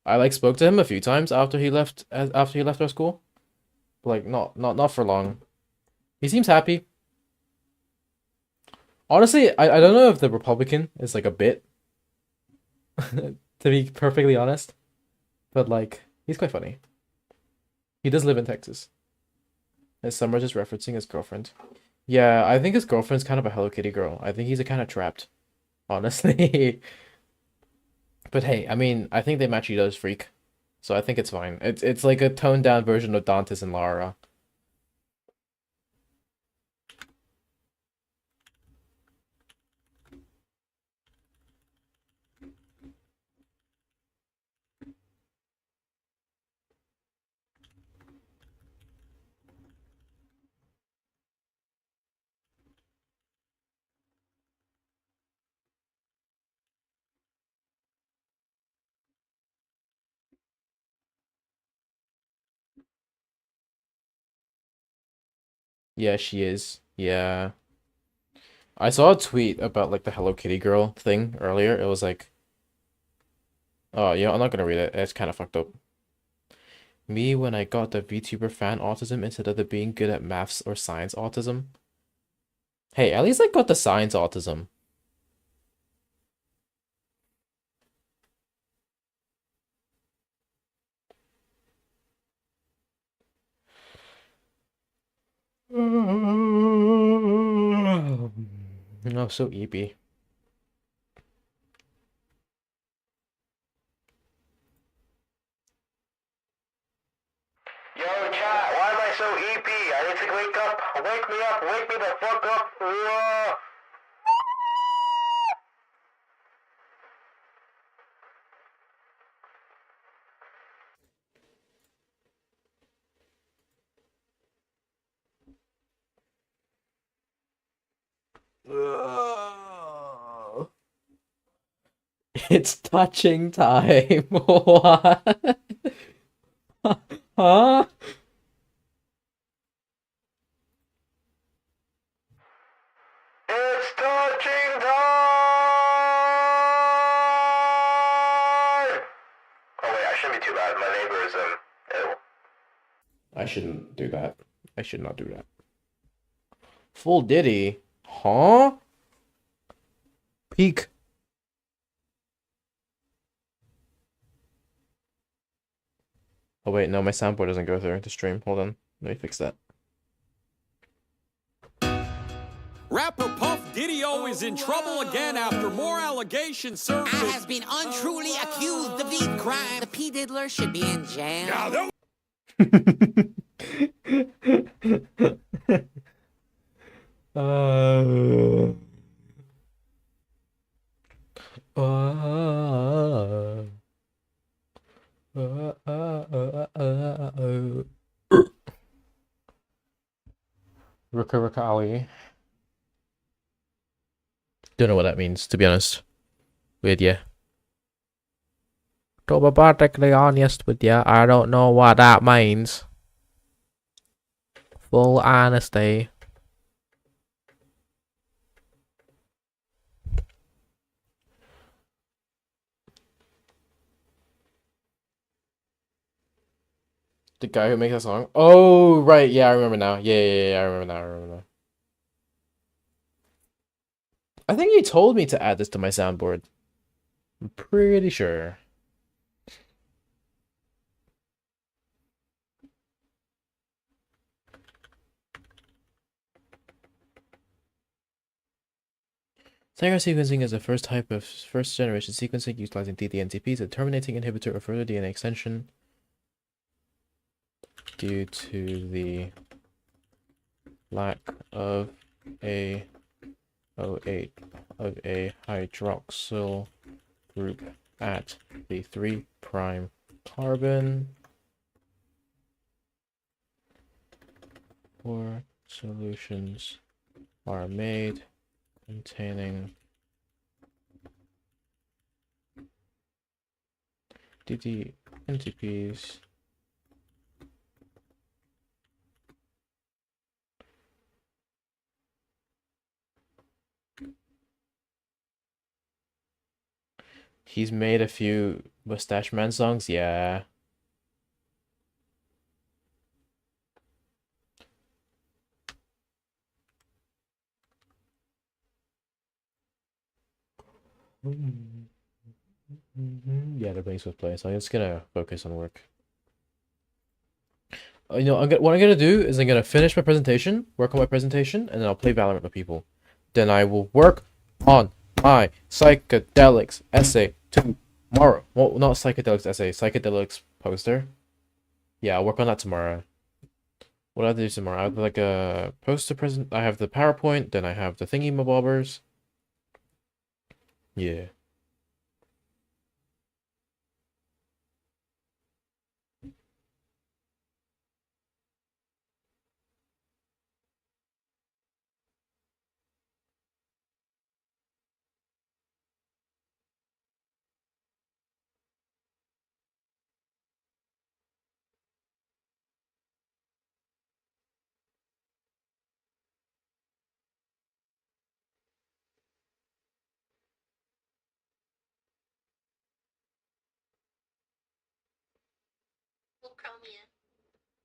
I like spoke to him a few times after he left our school. But, like not for long. He seems happy. Honestly, I don't know if the Republican is like a bit, to be perfectly honest. But like he's quite funny. He does live in Texas. And Summer's just referencing his girlfriend. Yeah, I think his girlfriend's kind of a Hello Kitty girl. I think he's a kind of trapped, honestly. But hey, I mean, I think they match each other's freak. So I think it's fine. It's like a toned down version of Dantes and Lara. Yeah, she is. Yeah. I saw a tweet about like the Hello Kitty girl thing earlier. It was like, oh, I'm not gonna read it. It's kind of fucked up. Me when I got the VTuber fan autism instead of the being good at maths or science autism. Hey, at least I got the science autism. Oh, so eepy. Yo, chat, why am I SOEP. I need to wake up. Wake me up. Wake me the fuck up. It's touching time. What? Huh? It's touching time! Oh wait, I shouldn't be too loud. My neighbor is ill. I shouldn't do that. I should not do that. Full Diddy? Huh? Peak. Oh wait, no, my soundboard doesn't go through the stream. Hold on. Let me fix that. Rapper Puff Diddy-O is in trouble again after more allegations surfaced. I has been untruly accused of the crime. The P. Diddler should be in jail. Now, there Ruka Ali. Don't know what that means, to be honest with you. To be perfectly honest with you, I don't know what that means. Full honesty. The guy who makes that song? Oh, right. Yeah, I remember now. Yeah, I remember now. I think you told me to add this to my soundboard. I'm pretty sure. Sanger sequencing is the first type of first-generation sequencing utilizing ddNTPs, a terminating inhibitor of further DNA extension. Due to the lack of a O8 of a hydroxyl group at the 3' carbon. 4 solutions are made containing ddNTPs He's made a few Mustache Man songs, yeah. Yeah, they're playing Swift Play, so I'm just gonna focus on work. What I'm gonna do is I'm gonna finish my presentation, work on my presentation, and then I'll play Valorant with people. Then I will work on my psychedelics essay tomorrow. Well, not psychedelics essay, psychedelics poster. Yeah, I'll work on that tomorrow. What do I do tomorrow? I have like a poster present. I have the PowerPoint, then I have the thingy mabobbers. Yeah.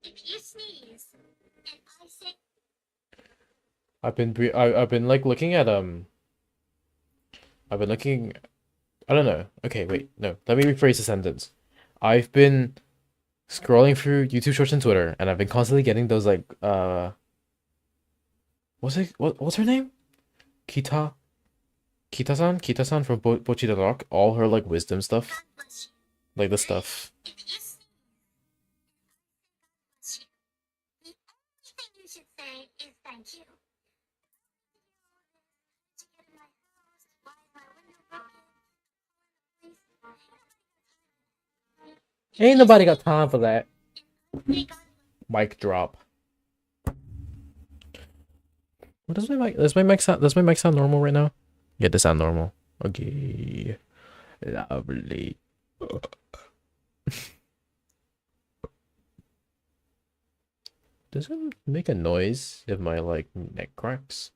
If you sneeze and I say I've been like looking at I've been looking I don't know. Okay, wait, no. Let me rephrase the sentence. I've been scrolling through YouTube Shorts and Twitter, and I've been constantly getting those like what's her name? Kita-san from Bochi the Rock, all her like wisdom stuff, like the stuff. if you sneeze Ain't nobody got time for that. Mic drop. What does my mic? Does my mic sound normal right now? Yeah, this sound normal. Okay, lovely. Does it make a noise if my like neck cracks?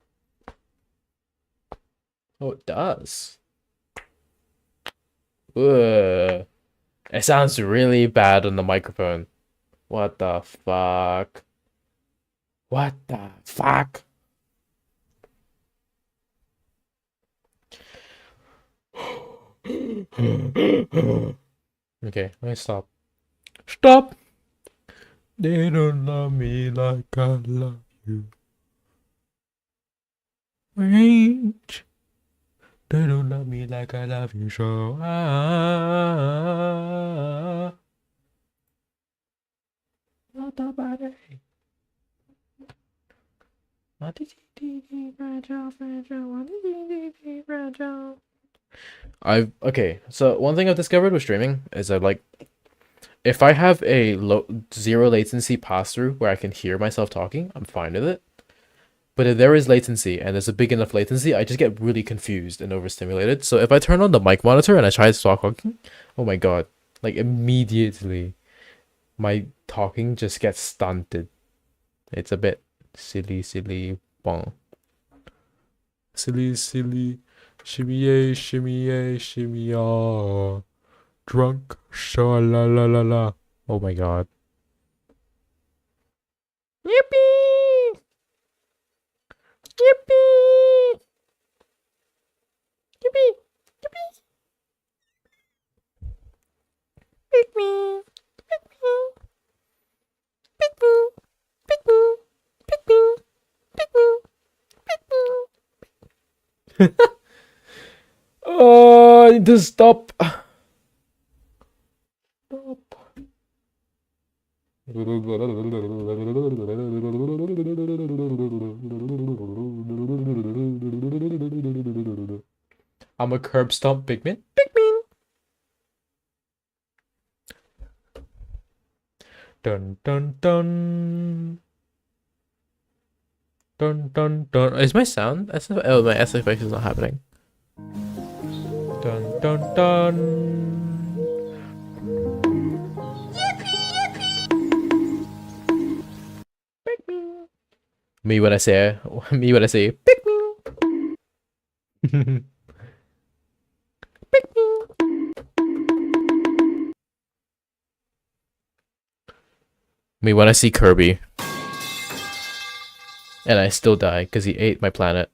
Oh, it does. Ugh. It sounds really bad on the microphone. What the fuck? What the fuck? Okay, let me stop. Stop! They don't love me like I love you. Range. They don't love me like I love you, so not nobody. Okay, so one thing I've discovered with streaming is that like if I have a zero latency pass through where I can hear myself talking, I'm fine with it. But if there is latency and there's a big enough latency, I just get really confused and overstimulated. So if I turn on the mic monitor and I try to start talking, oh my god, like immediately my talking just gets stunted. It's a bit silly, bong. Silly, shimmy ah. Drunk, sha la la la la. Oh my god. Yippee! Yippee! Yippee! Yippee! Pick me! Pick me! Pick me! Pick me! Pick me! Pick me! Pick me! Oh, I need to stop. Stop. I'm a curb stomp pigman. Pigman. Dun dun dun. Dun dun dun. Is my sound? Oh, my S effect is not happening. Dun dun dun. Pick me. Me when I say pick me. Pick me. Me when I see Kirby. And I still die because he ate my planet.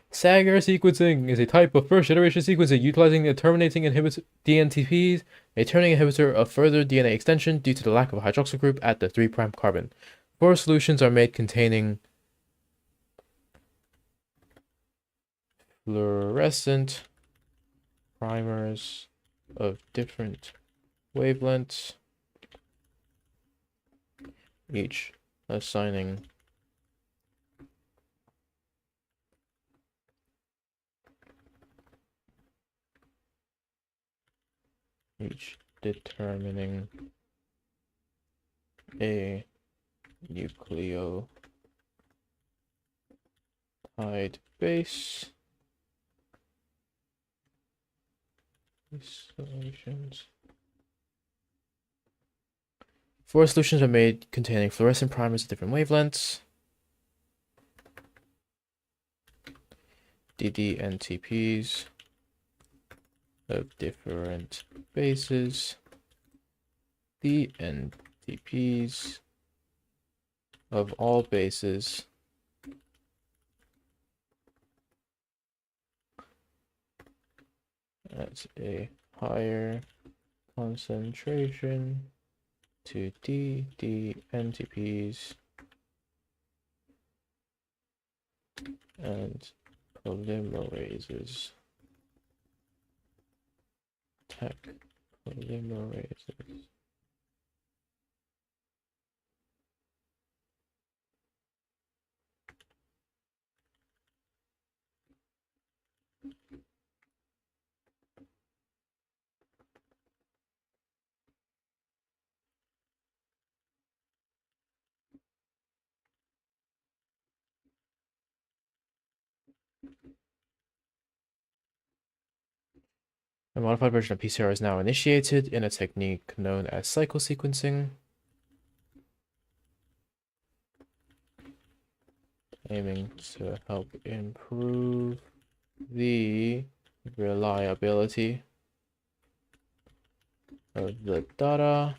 Sagar sequencing is a type of first generation sequencing utilizing the terminating inhibitor DNTPs, a turning inhibitor of further DNA extension due to the lack of a hydroxyl group at the 3' carbon. 4 solutions are made containing fluorescent primers of different wavelengths, each assigning each determining a nucleotide base. These solutions. 4 solutions are made containing fluorescent primers of different wavelengths. DDNTPs of different bases. DNTPs of all bases. At a higher concentration to DDNTPs and polymerases. Tech polymerases. A modified version of PCR is now initiated in a technique known as cycle sequencing, aiming to help improve the reliability of the data.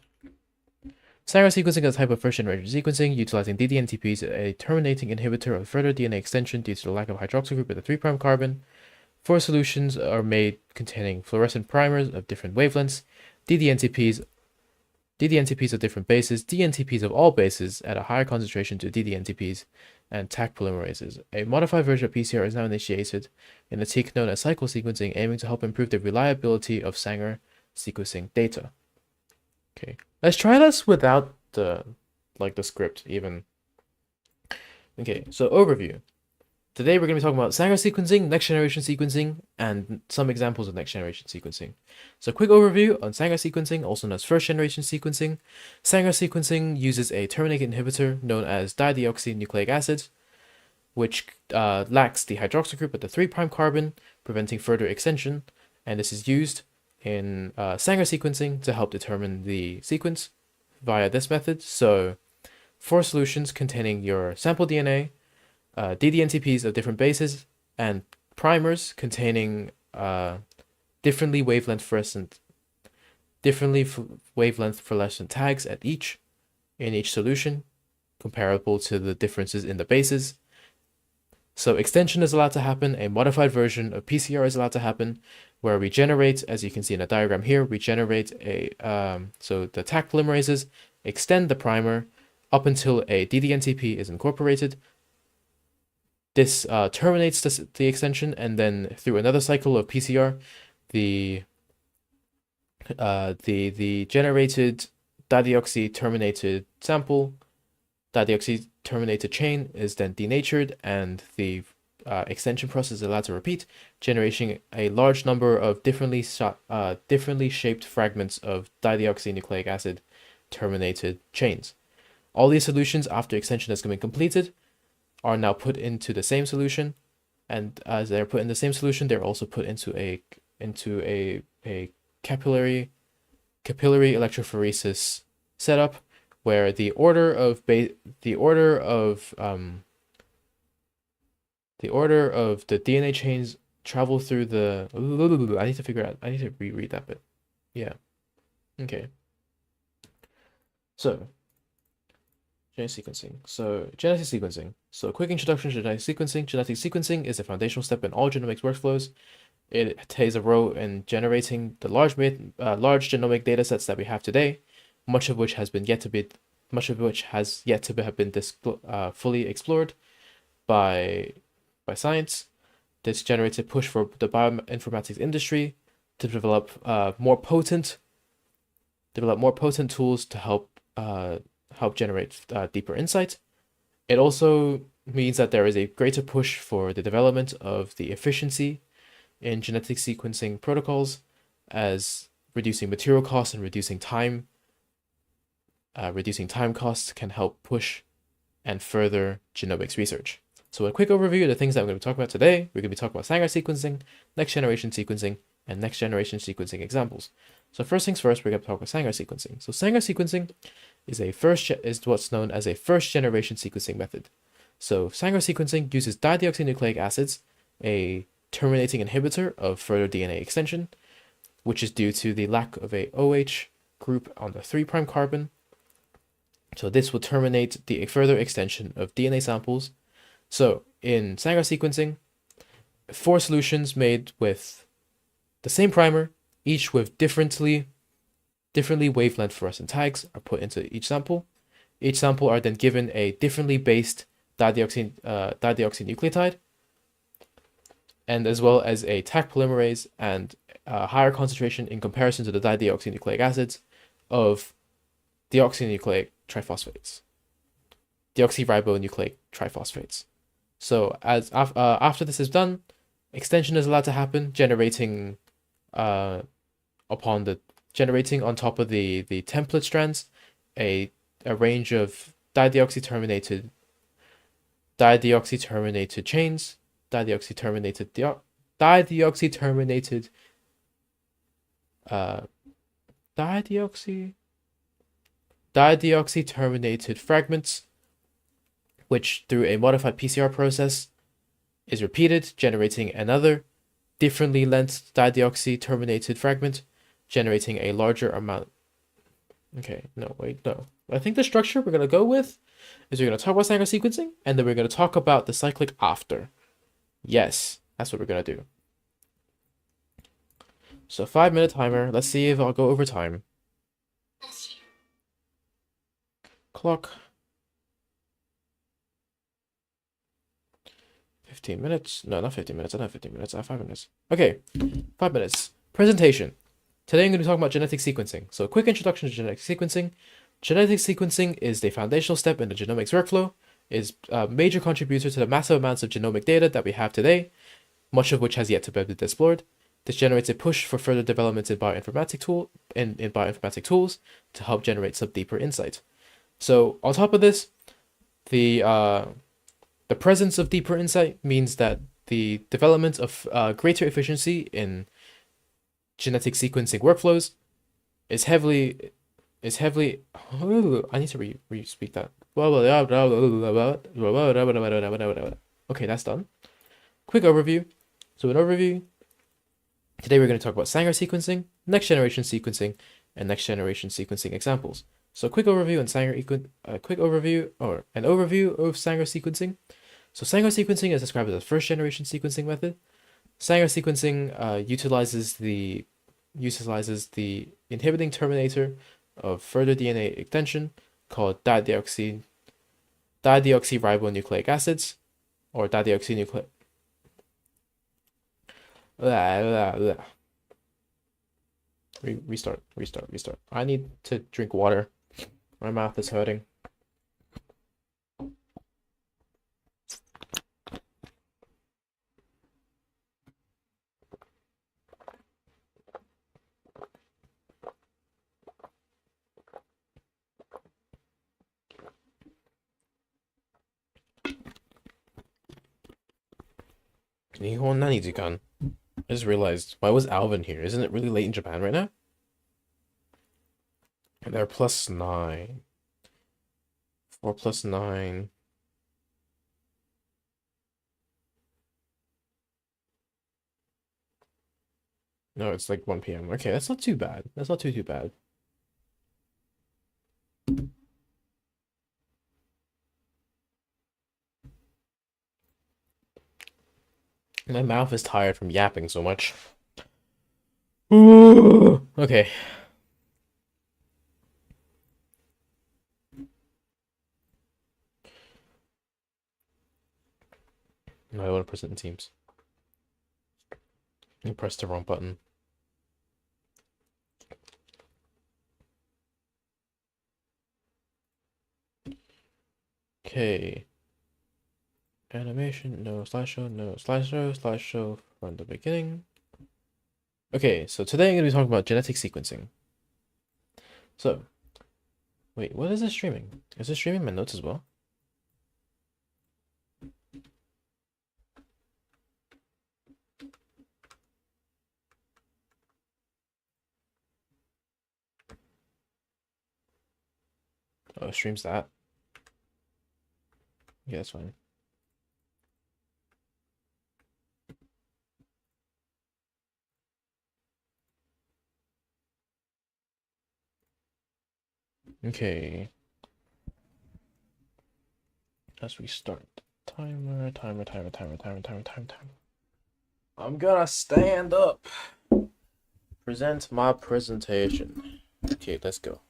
Sanger sequencing is a type of first-generation sequencing utilizing DDNTPs, a terminating inhibitor of further DNA extension due to the lack of hydroxyl group at the 3' carbon. Four solutions are made containing fluorescent primers of different wavelengths, DDNTPs of different bases, DNTPs of all bases at a higher concentration to DDNTPs, and Taq polymerases. A modified version of PCR is now initiated in a technique known as cycle sequencing, aiming to help improve the reliability of Sanger sequencing data. Okay, let's try this without the script even. Okay, so overview. Today we're going to be talking about Sanger sequencing, next generation sequencing, and some examples of next generation sequencing. So quick overview on Sanger sequencing, also known as first generation sequencing. Sanger sequencing uses a terminating inhibitor known as dideoxynucleic acid, which lacks the hydroxyl group at the 3' carbon, preventing further extension, and this is used in Sanger sequencing to help determine the sequence via this method. So 4 solutions containing your sample DNA, DDNTPs of different bases, and primers containing differently wavelength fluorescent tags at in each solution, comparable to the differences in the bases. So extension is allowed to happen. A modified version of PCR is allowed to happen, where we generate, as you can see in the diagram here, we generate so the Taq polymerases extend the primer up until a DDNTP is incorporated. This terminates the extension, and then through another cycle of PCR, the generated dideoxy terminated chain is then denatured, and the extension process is allowed to repeat, generating a large number of differently shaped fragments of dideoxynucleic acid terminated chains. All these solutions, after extension has been completed, are now put into the same solution, and as they're put in the same solution, they're also put into a capillary electrophoresis setup, where the order of the DNA chains travel through the. I need to figure out. I need to reread that bit. Yeah. Okay. So. Genetic sequencing. So a quick introduction to genetic sequencing. Genetic sequencing is a foundational step in all genomics workflows. It plays a role in generating the large genomic data sets that we have today, much of which has yet to have been fully explored by science. This generates a push for the bioinformatics industry to develop more potent tools to help generate deeper insight. It also means that there is a greater push for the development of the efficiency in genetic sequencing protocols, as reducing material costs and reducing time costs can help push and further genomics research. So a quick overview of the things that we're going to be talking about today. We're going to be talking about Sanger sequencing, next generation sequencing, and next generation sequencing examples. So first things first, we're going to talk about Sanger sequencing. So Sanger sequencing is what's known as a first generation sequencing method. So Sanger sequencing uses dideoxynucleic acids, a terminating inhibitor of further DNA extension, which is due to the lack of a OH group on the 3' carbon. So this will terminate the further extension of DNA samples. So in Sanger sequencing, 4 solutions made with the same primer, each with differently wavelength fluorescent tags, are put into each sample. Each sample are then given a differently based dideoxynucleotide, and as well as a Taq polymerase and a higher concentration in comparison to the dideoxynucleic acids of deoxyribonucleic triphosphates. So as after this is done, extension is allowed to happen, generating on top of the template strands a range of dideoxy terminated chains dideoxyterminated dideoxyterminated fragments, which through a modified PCR process is repeated, generating another differently length dideoxyterminated fragment, generating a larger amount. Okay, no, wait, no. I think the structure we're gonna go with is we're gonna talk about Sanger sequencing, and then we're gonna talk about the cyclic after. Yes, that's what we're gonna do. So 5-minute timer. Let's see if I'll go over time. Bless you. Clock. 15 minutes. No, not 15 minutes. I don't have 15 minutes. I have 5 minutes. Okay, 5 minutes. Presentation. Today I'm going to be talking about genetic sequencing. So a quick introduction to genetic sequencing. Genetic sequencing is the foundational step in the genomics workflow, is a major contributor to the massive amounts of genomic data that we have today, much of which has yet to be explored. This generates a push for further developments in bioinformatic tools to help generate some deeper insight. So on top of this, the presence of deeper insight means that the development of greater efficiency in genetic sequencing workflows is heavily. I need to re-speak that. Okay, that's done. Quick overview. So an overview. Today we're going to talk about Sanger sequencing, next generation sequencing, and next generation sequencing examples. So quick overview and an overview of Sanger sequencing. So Sanger sequencing is described as a first generation sequencing method. Sanger sequencing utilizes the inhibiting terminator of further DNA extension called dideoxyribonucleic acids, or dideoxynucleic. Restart. I need to drink water. My mouth is hurting. I just realized, why was Alvin here? Isn't it really late in Japan right now? And they're +9. 4 + 9. No, it's like 1 p.m. Okay, that's not too bad. That's not too bad. My mouth is tired from yapping so much. Ooh, okay. No, I want to present in Teams. You pressed the wrong button. Okay. Animation, no slideshow from the beginning. Okay, so today I'm going to be talking about genetic sequencing. So, wait, what is this streaming? Is this streaming my notes as well? Oh, it streams that. Yeah, that's fine. Okay. Let's restart. Timer. I'm gonna stand up. Present my presentation. Okay, let's go.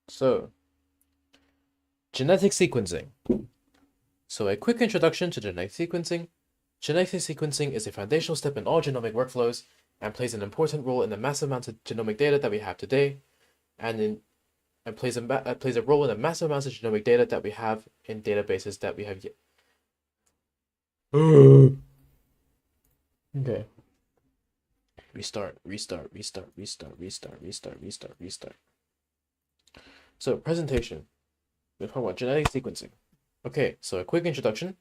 So, genetic sequencing. So a quick introduction to genetic sequencing. Genetic sequencing is a foundational step in all genomic workflows and plays an important role in the massive amounts of genomic data that we have today, and plays a role in the massive amounts of genomic data that we have in databases that we have yet. Okay. Restart. So presentation. We're talking about genetic sequencing. Okay, so a quick introduction.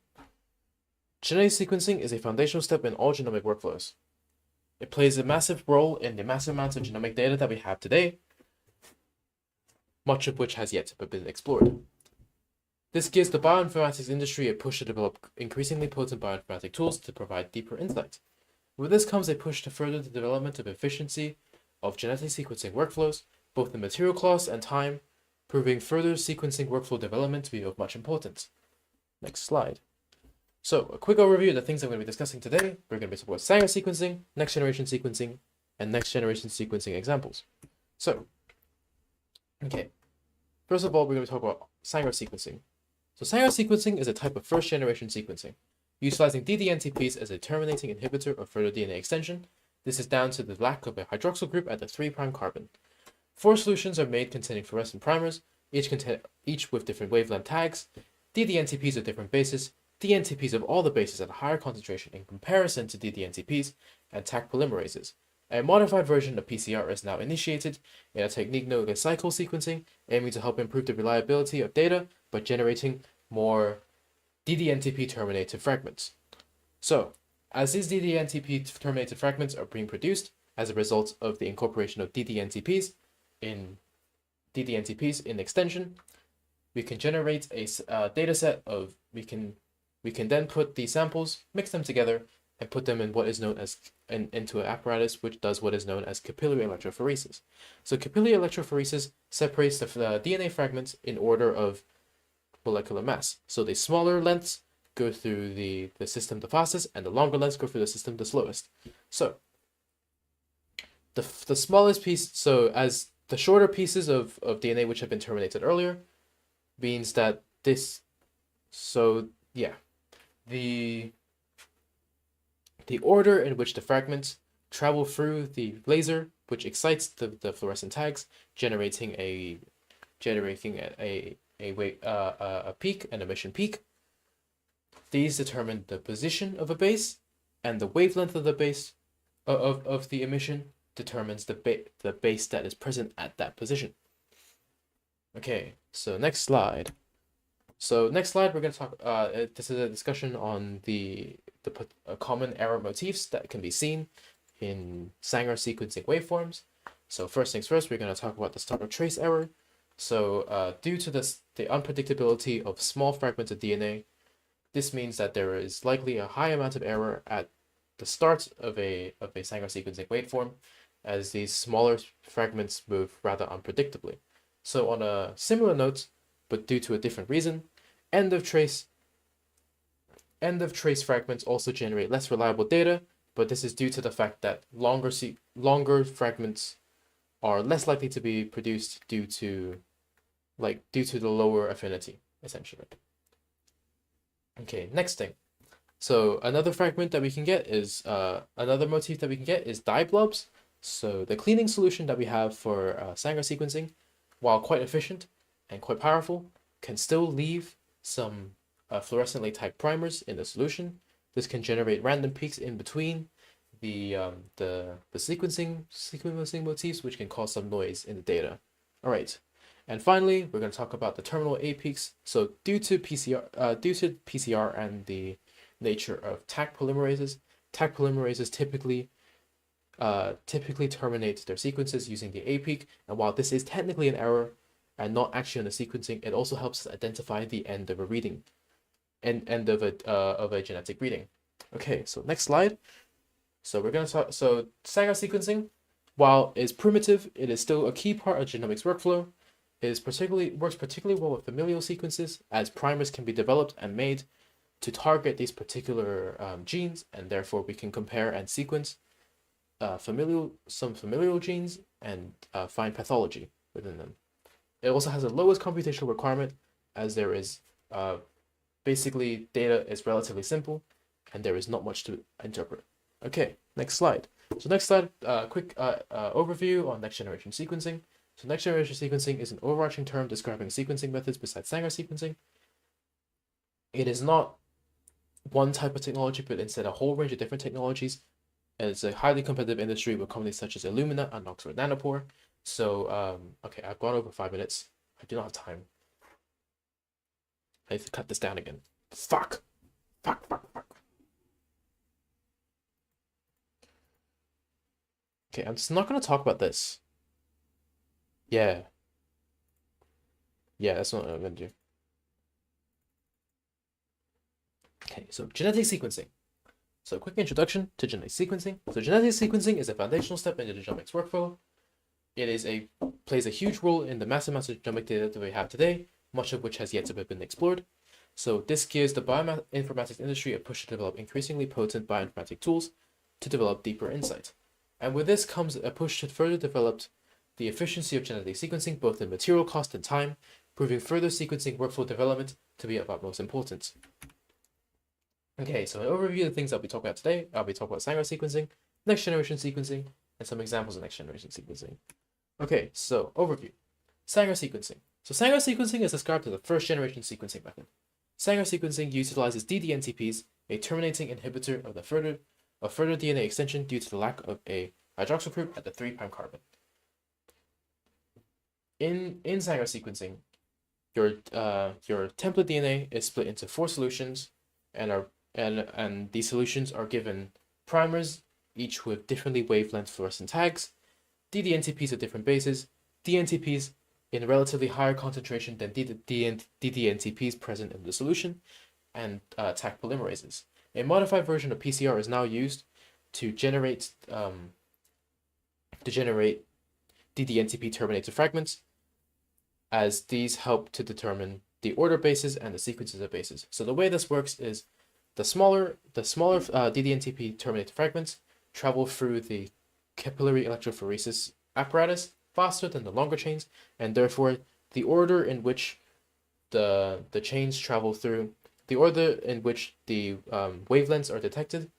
Genetic sequencing is a foundational step in all genomic workflows. It plays a massive role in the massive amounts of genomic data that we have today, much of which has yet to be explored. This gives the bioinformatics industry a push to develop increasingly potent bioinformatic tools to provide deeper insight. With this comes a push to further the development of efficiency of genetic sequencing workflows, both in material cost and time, proving further sequencing workflow development to be of much importance. Next slide. So, a quick overview of the things I'm going to be discussing today. We're going to be talking about Sanger sequencing, next generation sequencing, and next generation sequencing examples. So, okay. First of all, we're going to talk about Sanger sequencing. So, Sanger sequencing is a type of first generation sequencing, utilizing ddNTPs as a terminating inhibitor of further DNA extension. This is down to the lack of a hydroxyl group at the 3' carbon. 4 solutions are made containing fluorescent primers, each with different wavelength tags, ddNTPs of different bases, dNTPs of all the bases at a higher concentration in comparison to ddNTPs, and Taq polymerases. A modified version of PCR is now initiated in a technique known as cycle sequencing, aiming to help improve the reliability of data by generating more ddNTP terminated fragments. So, as these ddNTP terminated fragments are being produced as a result of the incorporation of ddNTPs in extension, we can generate a data set of we can then put these samples, mix them together, and put them in what is known as into an apparatus which does what is known as capillary electrophoresis. So capillary electrophoresis separates the DNA fragments in order of molecular mass. So the smaller lengths go through the system the fastest, and the longer lengths go through the system the slowest. So the smallest piece, so as the shorter pieces of DNA which have been terminated earlier, means that this, so yeah, the order in which the fragments travel through the laser, which excites the fluorescent tags, generating a peak, an emission peak. These determine the position of a base, and the wavelength of the base of the emission determines the base that is present at that position. Okay, so next slide. So next slide, we're going to talk. This is a discussion on the common error motifs that can be seen in Sanger sequencing waveforms. So first things first, we're going to talk about the start of trace error. So due to the unpredictability of small fragments of DNA, this means that there is likely a high amount of error at the start of a Sanger sequencing waveform, as these smaller fragments move rather unpredictably. So on a similar note, but due to a different reason, end of trace fragments also generate less reliable data, but this is due to the fact that longer fragments are less likely to be produced due to the lower affinity, essentially. Okay, next thing. So another fragment that we can get is another motif that we can get is dye blobs. So the cleaning solution that we have for Sanger sequencing, while quite efficient and quite powerful, can still leave some fluorescently typed primers in the solution. This can generate random peaks in between the sequencing motifs, which can cause some noise in the data. All right, and finally, we're going to talk about the terminal A peaks. So due to PCR and the nature of Taq polymerases typically terminate their sequences using the A peak, and while this is technically an error and not actually on the sequencing, it also helps us identify the end of a reading, end of a genetic reading. Okay, so next slide. So we're gonna talk. So Sanger sequencing, while it's primitive, it is still a key part of genomics workflow. It works particularly well with familial sequences, as primers can be developed and made to target these particular genes, and therefore we can compare and sequence some familial genes and find pathology within them. It also has the lowest computational requirement, as there is basically data is relatively simple and there is not much to interpret. Okay, next slide. So next slide, quick overview on next generation sequencing. So next generation sequencing is an overarching term describing sequencing methods besides Sanger sequencing. It is not one type of technology, but instead a whole range of different technologies. And it's a highly competitive industry with companies such as Illumina and Oxford Nanopore. So, okay, I've gone over 5 minutes. I do not have time. I need to cut this down again. Fuck. Okay, I'm just not going to talk about this. Yeah. Yeah, that's not what I'm going to do. Okay, so genetic sequencing. So, quick introduction to genetic sequencing. So, genetic sequencing is a foundational step in the genomics workflow. It is plays a huge role in the massive amounts of genomic data that we have today, much of which has yet to have been explored. So, this gives the bioinformatics industry a push to develop increasingly potent bioinformatic tools to develop deeper insight. And with this comes a push to further develop the efficiency of genetic sequencing, both in material cost and time, proving further sequencing workflow development to be of utmost importance. Okay, so an overview of the things I'll be talking about today. I'll be talking about Sanger sequencing, next generation sequencing, and some examples of next generation sequencing. Okay, so overview. Sanger sequencing. So Sanger sequencing is described as a first generation sequencing method. Sanger sequencing utilizes DDNTPs, a terminating inhibitor of further DNA extension due to the lack of a hydroxyl group at the 3' carbon. In Sanger sequencing, your template DNA is split into 4 solutions, and these solutions are given primers, each with differently wavelength fluorescent tags, DDNTPs at different bases, DNTPs in relatively higher concentration than DDNTPs present in the solution, and Taq polymerases. A modified version of PCR is now used to generate DDNTP terminated fragments, as these help to determine the order bases and the sequences of bases. So the way this works is the smaller DDNTP terminated fragments travel through the capillary electrophoresis apparatus faster than the longer chains, and therefore the order in which the chains travel through, the order in which the wavelengths are detected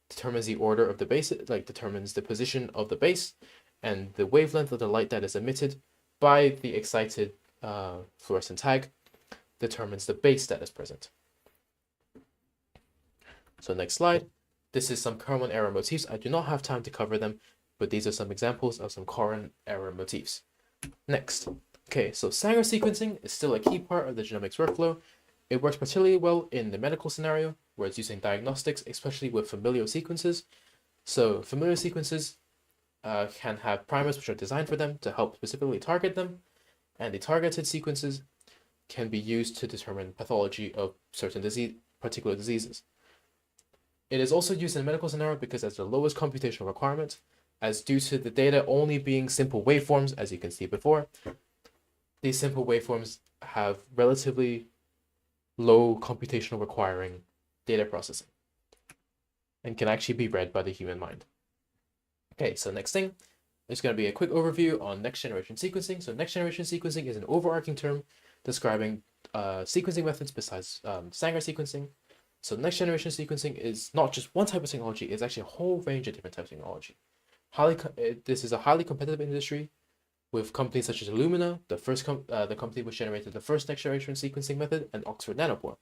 determines the order of the base, determines the position of the base, and the wavelength of the light that is emitted by the excited fluorescent tag determines the base that is present. So next slide. This is some common error motifs. I do not have time to cover them, but these are some examples of some common error motifs. Next. Okay, so Sanger sequencing is still a key part of the genomics workflow. It works particularly well in the medical scenario, where it's using diagnostics, especially with familial sequences. So familial sequences can have primers which are designed for them to help specifically target them, and the targeted sequences can be used to determine pathology of certain particular diseases. It is also used in a medical scenario because it has the lowest computational requirement, as due to the data only being simple waveforms, as you can see before, these simple waveforms have relatively low computational requiring data processing and can actually be read by the human mind. Okay, so next thing is going to be a quick overview on next generation sequencing. So next generation sequencing is an overarching term describing sequencing methods besides Sanger sequencing. So next generation sequencing is not just one type of technology, it's actually a whole range of different types of technology. This is a highly competitive industry with companies such as Illumina, the company which generated the first next generation sequencing method, and Oxford Nanopore.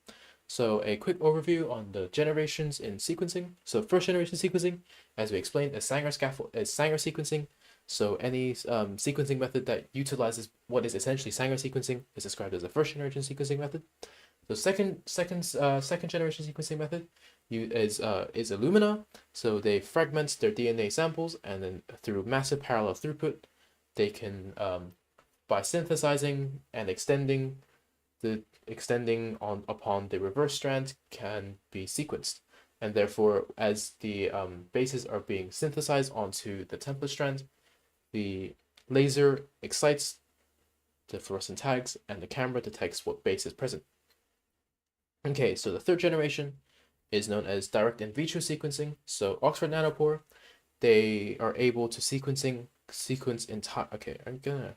So a quick overview on the generations in sequencing. So first generation sequencing, as we explained, is Sanger sequencing. So any sequencing method that utilizes what is essentially Sanger sequencing is described as a first generation sequencing method. The second generation sequencing method is Illumina. So they fragment their DNA samples, and then through massive parallel throughput, they can by synthesizing and extending upon the reverse strand can be sequenced, and therefore as the bases are being synthesized onto the template strand, the laser excites the fluorescent tags, and the camera detects what base is present. Okay, so the third generation is known as direct in vitro sequencing. So Oxford Nanopore, they are able to sequence entire. Okay, I'm gonna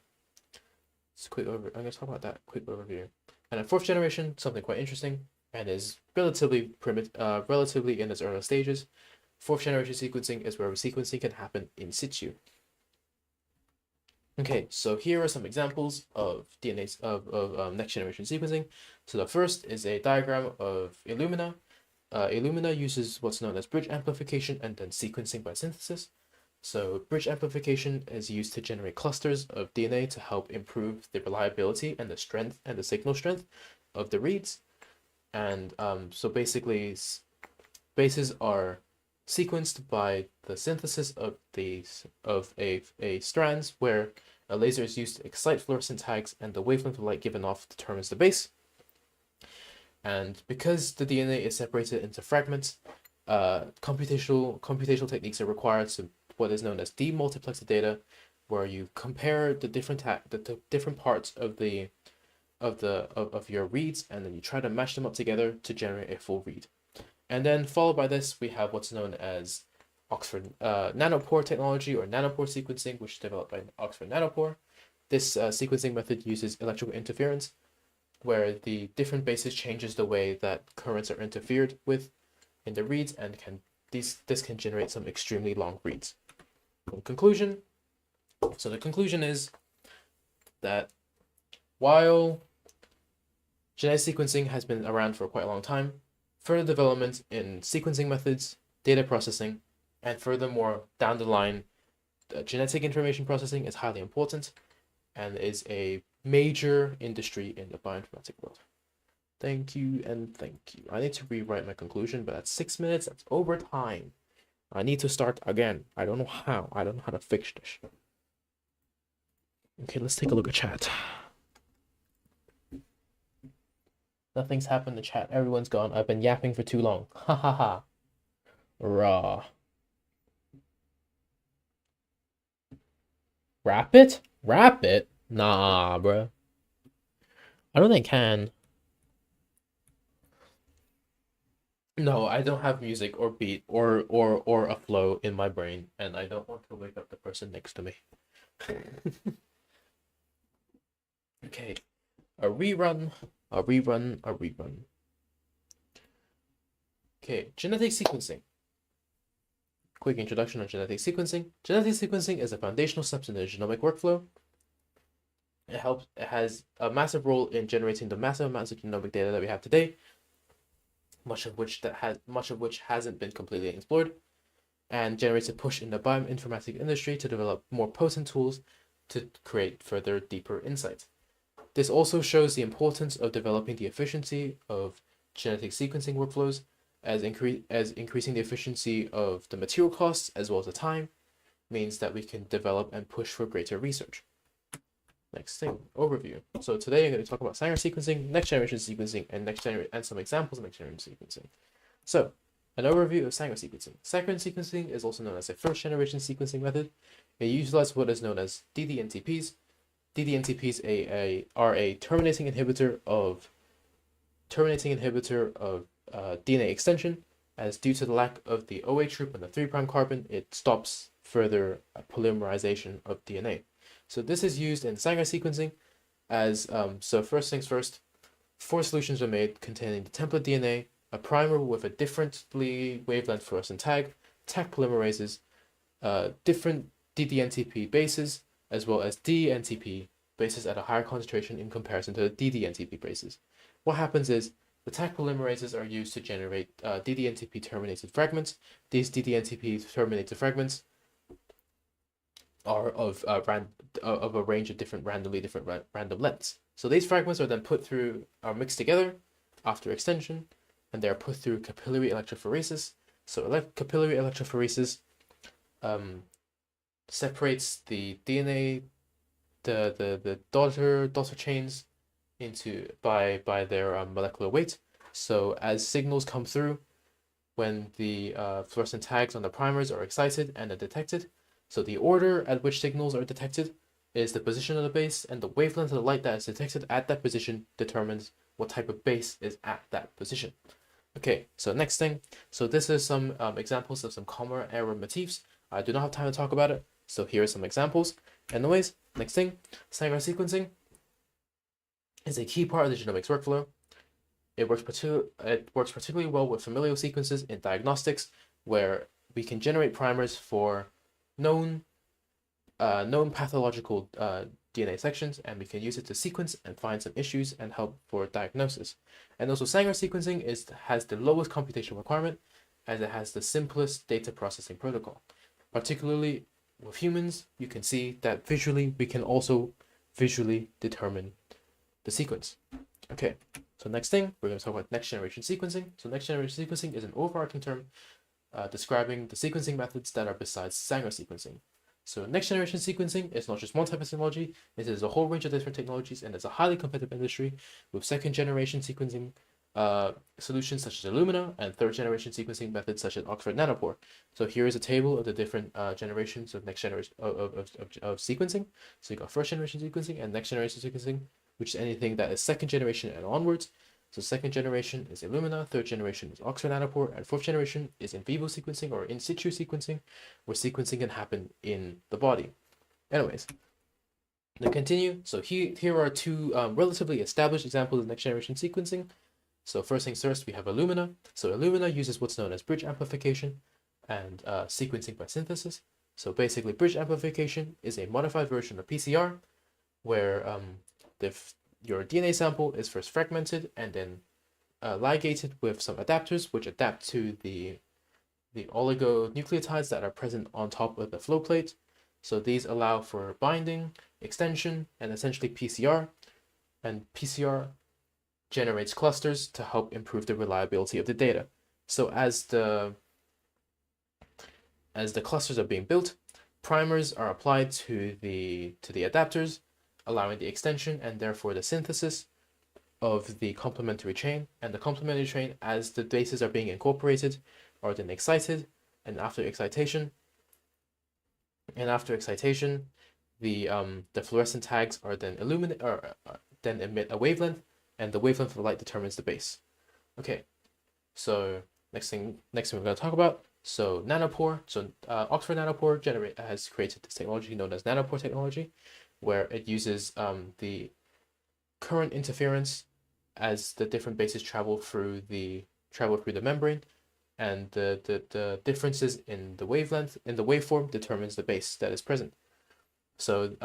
talk about that quick overview. And a fourth generation, something quite interesting, and is relatively relatively in its early stages. Fourth generation sequencing is where sequencing can happen in situ. Okay, so here are some examples of next generation sequencing. So the first is a diagram of Illumina. Illumina uses what's known as bridge amplification and then sequencing by synthesis. So bridge amplification is used to generate clusters of DNA to help improve the reliability and the strength and the signal strength of the reads. And so basically bases are sequenced by the synthesis of a strands where a laser is used to excite fluorescent tags, and the wavelength of light given off determines the base. And because the DNA is separated into fragments, computational techniques are required to what is known as demultiplex the data, where you compare the different parts of your reads, and then you try to mash them up together to generate a full read. And then followed by this, we have what's known as Oxford nanopore technology, or nanopore sequencing, which is developed by Oxford Nanopore. This sequencing method uses electrical interference, where the different bases changes the way that currents are interfered with in the reads, and this can generate some extremely long reads. In conclusion, so the conclusion is that while genetic sequencing has been around for quite a long time, further development in sequencing methods, data processing, and furthermore down the line, genetic information processing is highly important and is a major industry in the bioinformatics world. Thank you and thank you. I need to rewrite my conclusion, but at 6 minutes, that's over time. I need to start again. I don't know how. I don't know how to fix this. Okay, let's take a look at chat. Nothing's happened to chat. Everyone's gone. I've been yapping for too long. Ha ha ha. Raw. Wrap it? Wrap it? Nah, bruh. I don't think I can. No, I don't have music or beat or a flow in my brain, and I don't want to wake up the person next to me. Okay. A rerun. Okay, genetic sequencing. Quick introduction on genetic sequencing. Genetic sequencing is a foundational step in the genomic workflow. It has a massive role in generating the massive amounts of genomic data that we have today, much of which hasn't been completely explored, and generates a push in the bioinformatics industry to develop more potent tools to create further deeper insight. This also shows the importance of developing the efficiency of genetic sequencing workflows, as increasing the efficiency of the material costs as well as the time means that we can develop and push for greater research. Next thing, overview. So today I'm going to talk about Sanger sequencing, next generation sequencing, and some examples of next generation sequencing. So, an overview of Sanger sequencing. Sanger sequencing is also known as a first generation sequencing method. It utilizes what is known as DDNTPs. DDNTPs are a terminating inhibitor of DNA extension, as due to the lack of the OH group on the 3' carbon, it stops further polymerization of DNA. So this is used in Sanger sequencing as, so first things first, 4 solutions are made containing the template DNA, a primer with a differently wavelength fluorescent tag polymerases, different DDNTP bases, as well as DNTP bases at a higher concentration in comparison to the DDNTP bases. What happens is the tag polymerases are used to generate DDNTP terminated fragments. These DDNTP terminated fragments are of a range of different random lengths. So these fragments are then are mixed together after extension, and they are put through capillary electrophoresis. So capillary electrophoresis separates the DNA, the daughter chains by their molecular weight. So as signals come through, when the fluorescent tags on the primers are excited and are detected, so the order at which signals are detected is the position of the base, and the wavelength of the light that is detected at that position determines what type of base is at that position. Okay, so next thing. So this is some examples of some common error motifs. I do not have time to talk about it, so here are some examples. Anyways, next thing, Sanger sequencing is a key part of the genomics workflow. It works particularly well with familial sequences in diagnostics, where we can generate primers for known pathological DNA sections, and we can use it to sequence and find some issues and help for diagnosis. And also Sanger sequencing has the lowest computational requirement, as it has the simplest data processing protocol. Particularly with humans, you can see that visually we can also visually determine the sequence. Okay, so next thing, we're going to talk about next generation sequencing. So next generation sequencing is an overarching term describing the sequencing methods that are besides Sanger sequencing. So next generation sequencing is not just one type of technology, it is a whole range of different technologies, and it's a highly competitive industry with second generation sequencing solutions such as Illumina and third generation sequencing methods such as Oxford Nanopore. So here is a table of the different generations of next generation of sequencing. So you got first generation sequencing and next generation sequencing, which is anything that is second generation and onwards. So second generation is Illumina, third generation is Oxford Nanopore, and fourth generation is in vivo sequencing or in situ sequencing, where sequencing can happen in the body. Anyways, to continue, so here are two relatively established examples of next generation sequencing. So first things first, we have Illumina. So Illumina uses what's known as bridge amplification and sequencing by synthesis. So basically, bridge amplification is a modified version of PCR, where your DNA sample is first fragmented and then ligated with some adapters, which adapt to the oligonucleotides that are present on top of the flow plate. So these allow for binding, extension, and essentially PCR. And PCR generates clusters to help improve the reliability of the data. So as the clusters are being built, primers are applied to the adapters, allowing the extension and therefore the synthesis of the complementary chain. And the complementary chain, as the bases are being incorporated, are then excited, and after excitation, the fluorescent tags are then then emit a wavelength, and the wavelength of light determines the base. Okay, so next thing we're going to talk about. So nanopore. So Oxford Nanopore has created this technology known as nanopore technology, where it uses the current interference as the different bases travel through the membrane, and the differences in the wavelength in the waveform determines the base that is present. So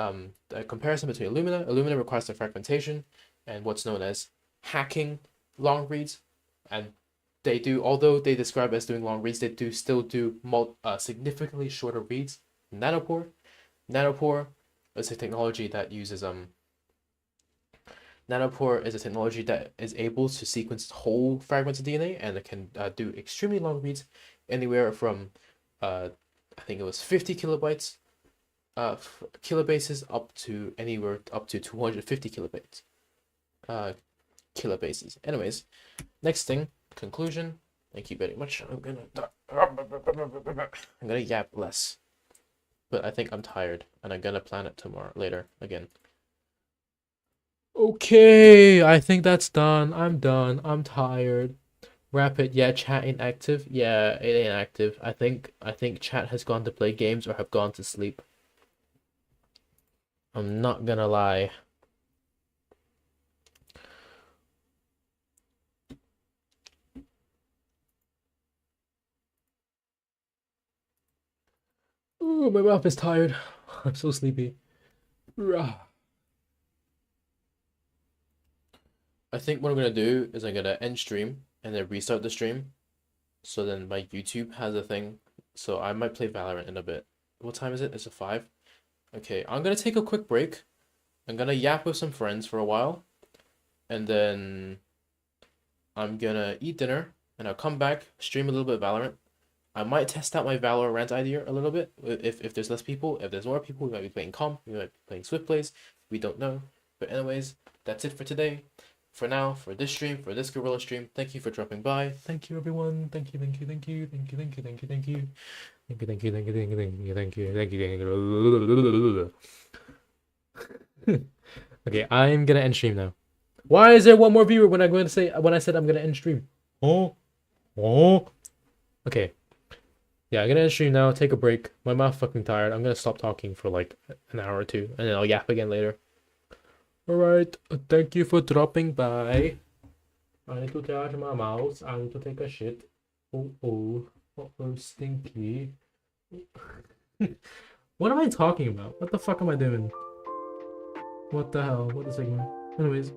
a comparison between Illumina requires the fragmentation and what's known as hacking long reads, and although they describe as doing long reads, they still do significantly shorter reads. Nanopore is a technology that uses Nanopore is a technology that is able to sequence whole fragments of DNA, and it can do extremely long reads, anywhere from I think it was 50 kilobytes kilobases up to anywhere up to 250 kilobases. Anyways, next thing, conclusion. Thank you very much. I'm gonna yap less, but I think I'm tired, and I'm gonna plan it later again. Okay, I think that's done. I'm done. I'm tired. Wrap it. Yeah, chat ain't active. Yeah, it ain't active. I think chat has gone to play games or have gone to sleep. I'm not gonna lie. Ooh, my mouth is tired. I'm so sleepy. I think what I'm gonna do is I'm gonna end stream and then restart the stream. So then my YouTube has a thing. So I might play Valorant in a bit. What time is it? It's a 5. Okay, I'm gonna take a quick break. I'm gonna yap with some friends for a while, and then I'm gonna eat dinner, and I'll come back, stream a little bit of Valorant. I might test out my Valorant idea a little bit. If there's less people, if there's more people, we might be playing comp, we might be playing Swift plays. We don't know. But anyways, that's it for today. For now, for this stream, for this Gorilla stream, thank you for dropping by. Thank you, everyone. Thank you, thank you, thank you, thank you, thank you, thank you, thank you. Thank you, thank you, thank you, thank you, thank you, thank you, thank you, thank you. Okay, I'm gonna end stream now. Why is there one more viewer when I said I'm gonna end stream? Oh. Okay. Yeah, I'm gonna end stream now, take a break. My mouth fucking tired. I'm gonna stop talking for like an hour or two, and then I'll yap again later. Alright, thank you for dropping by. I need to charge my mouse. I need to take a shit. Oh, stinky. What am I talking about? What the fuck am I doing? What the hell? What the segment? Anyways.